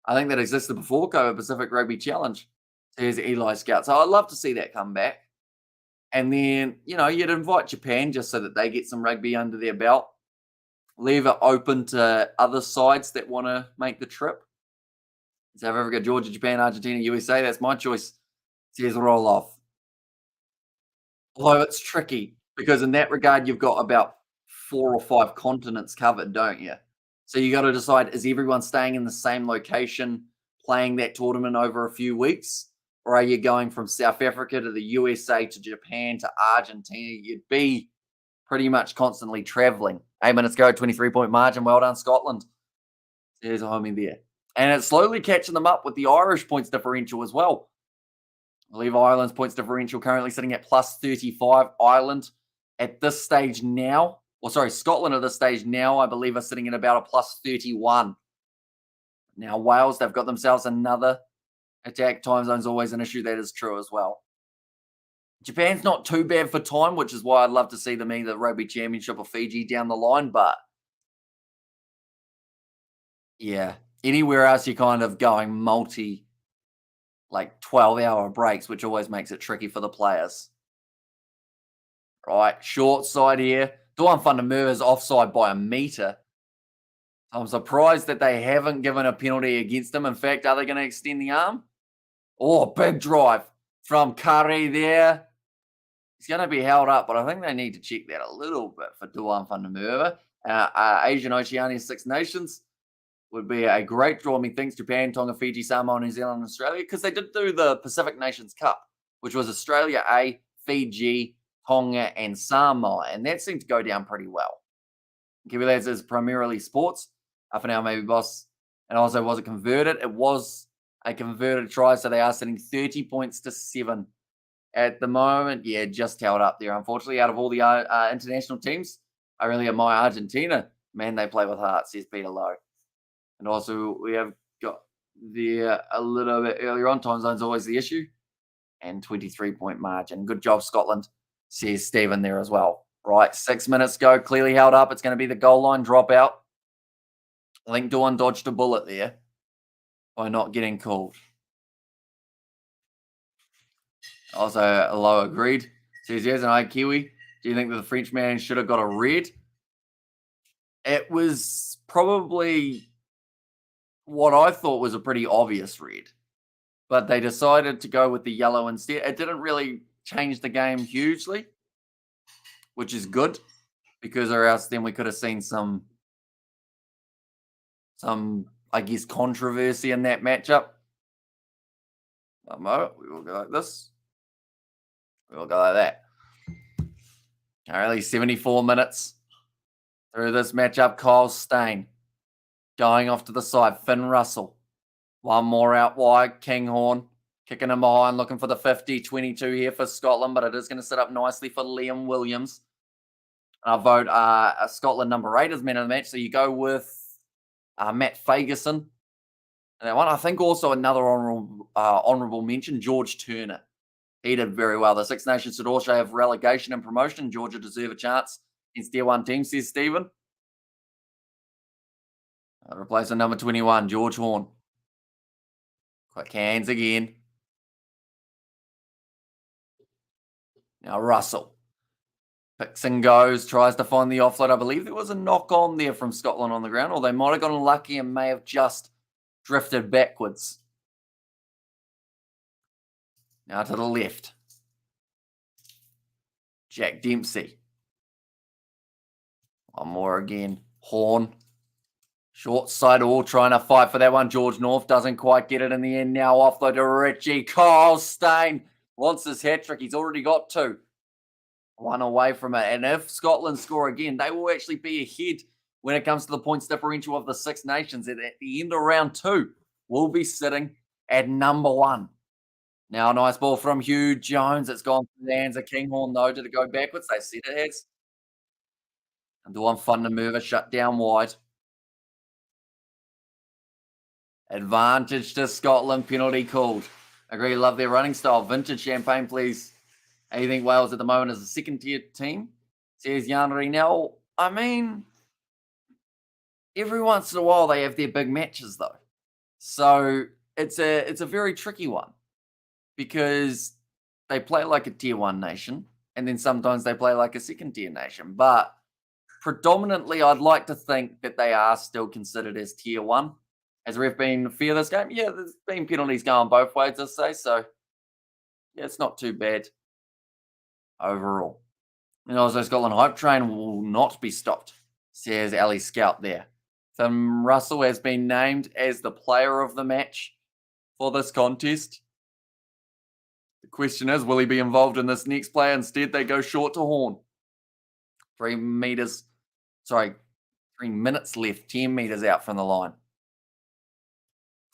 I think that existed before COVID Pacific Rugby Challenge. There's Eli Scout. So I'd love to see that come back. And then, you'd invite Japan just so that they get some rugby under their belt. Leave it open to other sides that want to make the trip. South Africa, Georgia, Japan, Argentina, USA. That's my choice. Says roll off. Although it's tricky because in that regard, you've got about 4 or 5 continents covered, don't you? So you got to decide, is everyone staying in the same location, playing that tournament over a few weeks? Or are you going from South Africa to the USA to Japan to Argentina? You'd be pretty much constantly traveling. 8 minutes go, 23-point margin. Well done, Scotland. There's a homie there. And it's slowly catching them up with the Irish points differential as well. I believe Ireland's points differential currently sitting at plus 35. Ireland at this stage now, Scotland at this stage now, I believe are sitting at about a plus 31. Now Wales, they've got themselves another attack. Time zone's always an issue. That is true as well. Japan's not too bad for time, which is why I'd love to see them either Rugby Championship or Fiji down the line. But yeah, anywhere else you're kind of going 12-hour breaks, which always makes it tricky for the players. Right, short side here. Duan van der Merwe is offside by a metre. I'm surprised that they haven't given a penalty against him. In fact, are they going to extend the arm? Oh, big drive from Curry there. He's going to be held up, but I think they need to check that a little bit for Duan van der Merwe. Asian Oceania Six Nations would be a great draw. I mean, thanks Japan, Tonga, Fiji, Samoa, New Zealand, and Australia, because they did do the Pacific Nations Cup, which was Australia A, Fiji, Tonga, and Samoa, and that seemed to go down pretty well. Kiwi Lads is primarily sports. Half an hour maybe, boss. And also, was it converted? It was a converted try, so they are sitting 30 points to 7 at the moment. Yeah, just held up there, unfortunately. Out of all the international teams, I really admire Argentina. Man, they play with heart, says Peter Lowe. And also, we have got there a little bit earlier on. Time zone's always the issue. And 23-point margin. Good job, Scotland, says Stephen there as well. Right, 6 minutes go. Clearly held up. It's going to be the goal line dropout. I think Dawn dodged a bullet there by not getting called. Also, Lowe agreed. Says, yes, and I, Kiwi, do you think that the French man should have got a red? It was probably what I thought was a pretty obvious red. But they decided to go with the yellow instead. It didn't really change the game hugely, which is good, because or else then we could have seen some I guess, controversy in that matchup. A moment, we will go like this. We will go like that. Currently 74 minutes through this matchup. Kyle Stain Going off to the side, Finn Russell. One more out wide, Kinghorn. Kicking him behind, looking for the 50-22 here for Scotland, but it is going to set up nicely for Liam Williams. And I'll vote Scotland number 8 as man of the match. So you go with Matt Fagerson. And that one, I think also another honourable mention, George Turner. He did very well. The Six Nations should also have relegation and promotion. Georgia deserve a chance against Tier 1 team, says Stephen. Replacement number 21, George Horn. Quick hands again. Now Russell. Picks and goes, tries to find the offload. I believe there was a knock on there from Scotland on the ground, or they might have gotten lucky and may have just drifted backwards. Now to the left. Jack Dempsey. One more again. Horn. Short side all trying to fight for that one. George North doesn't quite get it in the end. Now offload to Richie. Kyle Steyn wants his hat-trick. He's already got 2. One away from it. And if Scotland score again, they will actually be ahead when it comes to the points differential of the Six Nations. At the end of round 2, we'll be sitting at number 1. Now a nice ball from Hugh Jones. It's gone through the hands of Kinghorn, though. Did it go backwards? They said it has. And the one fun to move it, shut down wide. Advantage to Scotland, penalty called. Agree, love their running style. Vintage champagne, please. How do you think Wales at the moment is a second-tier team? Says Yanri. Now, I mean, every once in a while they have their big matches, though. So it's a very tricky one because they play like a Tier 1 nation, and then sometimes they play like a second-tier nation. But predominantly, I'd like to think that they are still considered as Tier 1. Has the ref been fair this game? Yeah, there's been penalties going both ways, I'd say. So, yeah, it's not too bad overall. And also, Scotland Hype Train will not be stopped, says Ali Scout there. Finn Russell has been named as the player of the match for this contest. The question is, will he be involved in this next play? Instead, they go short to Horn. 3 minutes left, 10 metres out from the line.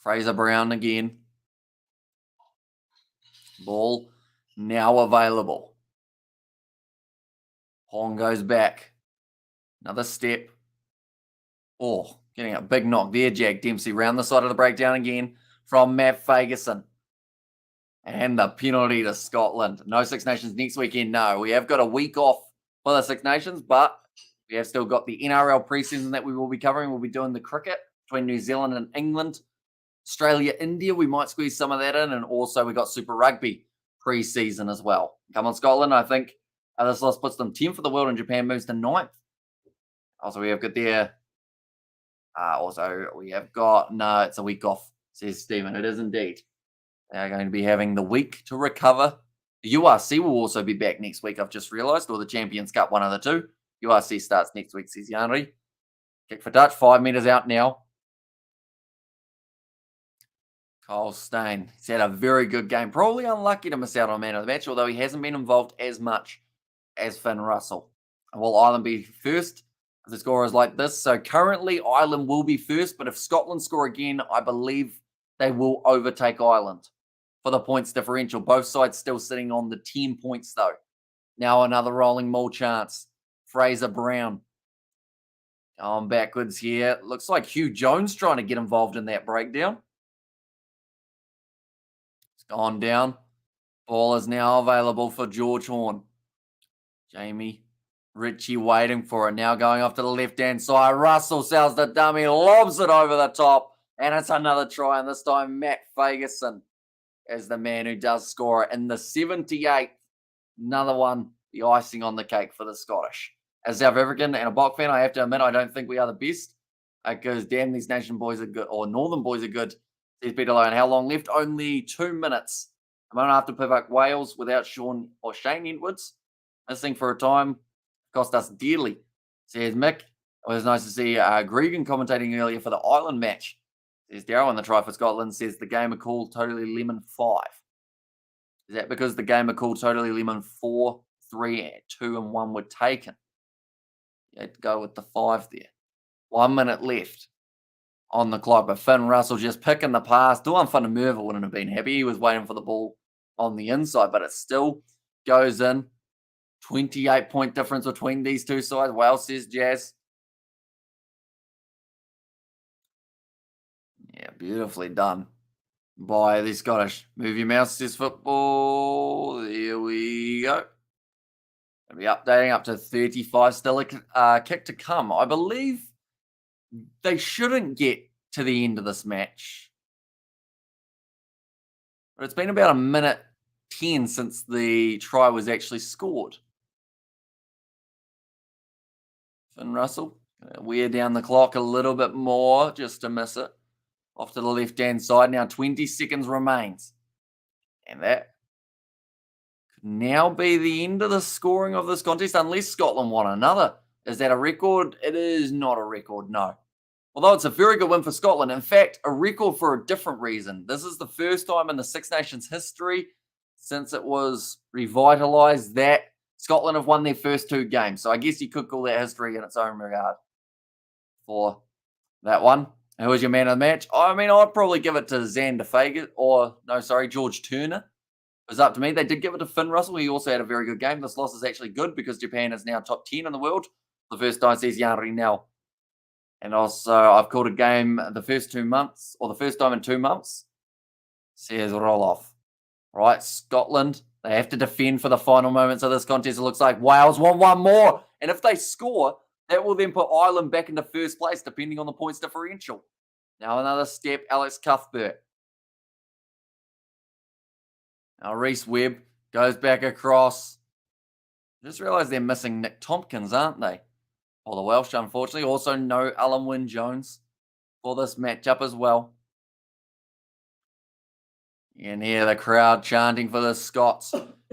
Fraser Brown again. Ball now available. Horn goes back. Another step. Oh, getting a big knock there, Jack Dempsey. Round the side of the breakdown again from Matt Fagerson. And the penalty to Scotland. No Six Nations next weekend, no. We have got a week off for the Six Nations, but we have still got the NRL preseason that we will be covering. We'll be doing the cricket between New Zealand and England. Australia, India, we might squeeze some of that in. And also we got Super Rugby pre-season as well. Come on, Scotland. I think this loss puts them 10th for the world and Japan moves to 9th. Also, we have got there. No, it's a week off, says Stephen. It is indeed. They're going to be having the week to recover. The URC will also be back next week, I've just realised, or the Champions Cup, one of the two. URC starts next week, says Yanri. Kick for touch, 5 metres out now. Kyle Steyn. He's had a very good game. Probably unlucky to miss out on man of the match, although he hasn't been involved as much as Finn Russell. Will Ireland be first if the score is like this? So currently Ireland will be first, but if Scotland score again, I believe they will overtake Ireland for the points differential. Both sides still sitting on the 10 points though. Now another rolling maul chance. Fraser Brown. Going backwards here. Looks like Hugh Jones trying to get involved in that breakdown. Gone down. Ball is now available for George Horn. Jamie Ritchie waiting for it. Now going off to the left-hand side. Russell sells the dummy, lobs it over the top. And it's another try. And this time Matt Fagerson is the man who does score it in the 78th. Another one, the icing on the cake for the Scottish. As South African and a Bok fan, I have to admit, I don't think we are the best. Because damn, these nation boys are good, or Northern boys are good. Says Peter Lyon. How long left? Only 2 minutes. I'm going to have to pick up Wales without Sean or Shane Edwards. Missing for a time. Cost us dearly. Says Mick. It was nice to see Gregan commentating earlier for the Ireland match. Says Darryl, and the try for Scotland says the game are called Totally Lemon 5. Is that because the game are called Totally Lemon 4, 3, 2, and 1 were taken? You had to go with the 5 there. 1 minute left. on the clock, but Finn Russell just picking the pass. Duan Fundermerva wouldn't have been happy. He was waiting for the ball on the inside, but it still goes in. 28-point difference between these two sides. Wales, says Jazz. Yeah, beautifully done by the Scottish. Move your mouse, says football. There we go. It'll be updating up to 35. Still a kick to come. I believe they shouldn't get to the end of this match. But it's been about a minute 10 since the try was actually scored. Finn Russell, wear down the clock a little bit more just to miss it. Off to the left-hand side. Now 20 seconds remains. And that could now be the end of the scoring of this contest, unless Scotland won another. Is that a record? It is not a record, no. Although it's a very good win for Scotland. In fact, a record for a different reason. This is the first time in the Six Nations history since it was revitalised that Scotland have won their first 2 games. So I guess you could call that history in its own regard for that one. Who was your man of the match? I mean, I'd probably give it to Xander Fagan, George Turner. It was up to me. They did give it to Finn Russell. He also had a very good game. This loss is actually good because Japan is now top 10 in the world. The first time says Jan Rinel. And also, I've called a game the first 2 months, or the first time in 2 months. Says Roloff. Right, Scotland, they have to defend for the final moments of this contest. It looks like Wales want one more. And if they score, that will then put Ireland back into first place, depending on the points differential. Now another step, Alex Cuthbert. Now Reece Webb goes back across. Just realised they're missing Nick Tompkins, aren't they? For the Welsh, unfortunately. Also no Alan Wynne-Jones for this matchup as well. And here the crowd chanting for the Scots.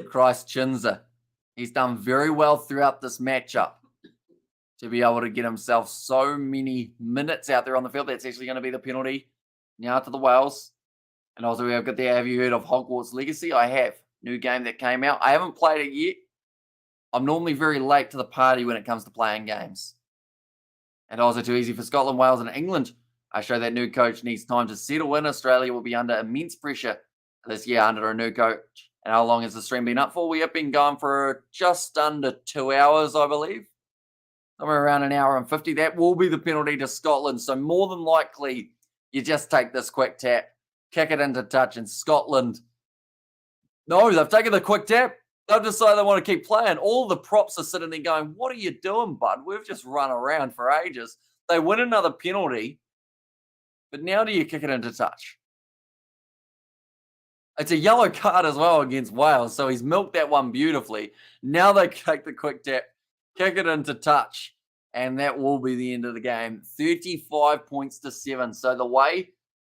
Christ Chinzer. He's done very well throughout this matchup to be able to get himself so many minutes out there on the field. That's actually going to be the penalty now to the Wales. And also, we've got there, have you heard of Hogwarts Legacy? I have. New game that came out. I haven't played it yet. I'm normally very late to the party when it comes to playing games. And also too easy for Scotland, Wales, and England. I show that new coach needs time to settle in. Australia will be under immense pressure this year under a new coach. And how long has the stream been up for? We have been going for just under 2 hours, I believe. Somewhere around 1 hour and 50. That will be the penalty to Scotland. So more than likely, you just take this quick tap, kick it into touch, and Scotland. No, they've taken the quick tap. They've decided they want to keep playing. All the props are sitting there going, what are you doing, bud? We've just run around for ages. They win another penalty, but now do you kick it into touch? It's a yellow card as well against Wales, so he's milked that one beautifully. Now they take the quick tap, kick it into touch, and that will be the end of the game. 35 points to 7. So the way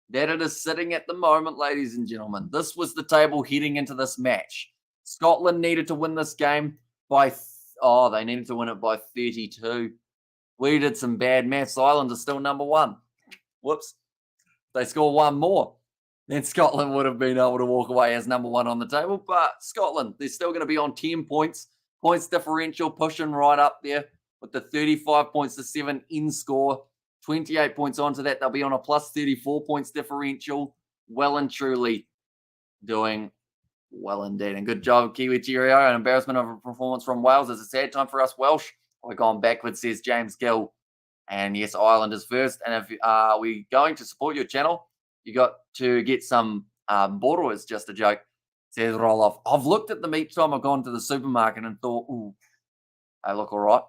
that it is sitting at the moment, ladies and gentlemen, this was the table heading into this match. Scotland needed to win this game by, they needed to win it by 32. We did some bad maths. Ireland is still number 1. Whoops. They score one more. Then Scotland would have been able to walk away as number 1 on the table. But Scotland, they're still going to be on 10 points. Points differential pushing right up there with the 35 points to 7 in score. 28 points onto that. They'll be on a plus 34 points differential. Well and truly doing well indeed. And good job, Kiwi Cheerio. An embarrassment of a performance from Wales. It's a sad time for us Welsh. We're going backwards, says James Gill. And yes, Ireland is first. And if we're going to support your channel, you got to get some border. It's just a joke. Says Roloff. I've looked at them each time I've gone to the supermarket and thought, ooh, they look all right.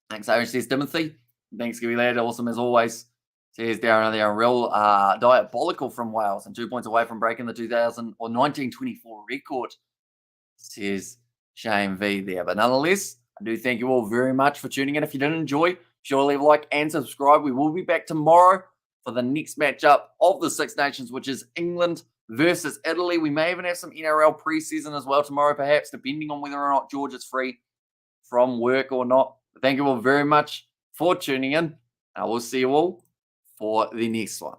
Thanks, Irish, says Timothy. Thanks, Gibby Lad. Awesome as always. Says Darren, they're a real diabolical from Wales and 2 points away from breaking the 1924 record. Says Shane V there. But nonetheless, I do thank you all very much for tuning in. If you did enjoy, sure leave a like and subscribe. We will be back tomorrow for the next matchup of the Six Nations, which is England versus Italy. We may even have some NRL preseason as well tomorrow, perhaps, depending on whether or not George is free from work or not. But thank you all very much for tuning in. I will see you all for the next one.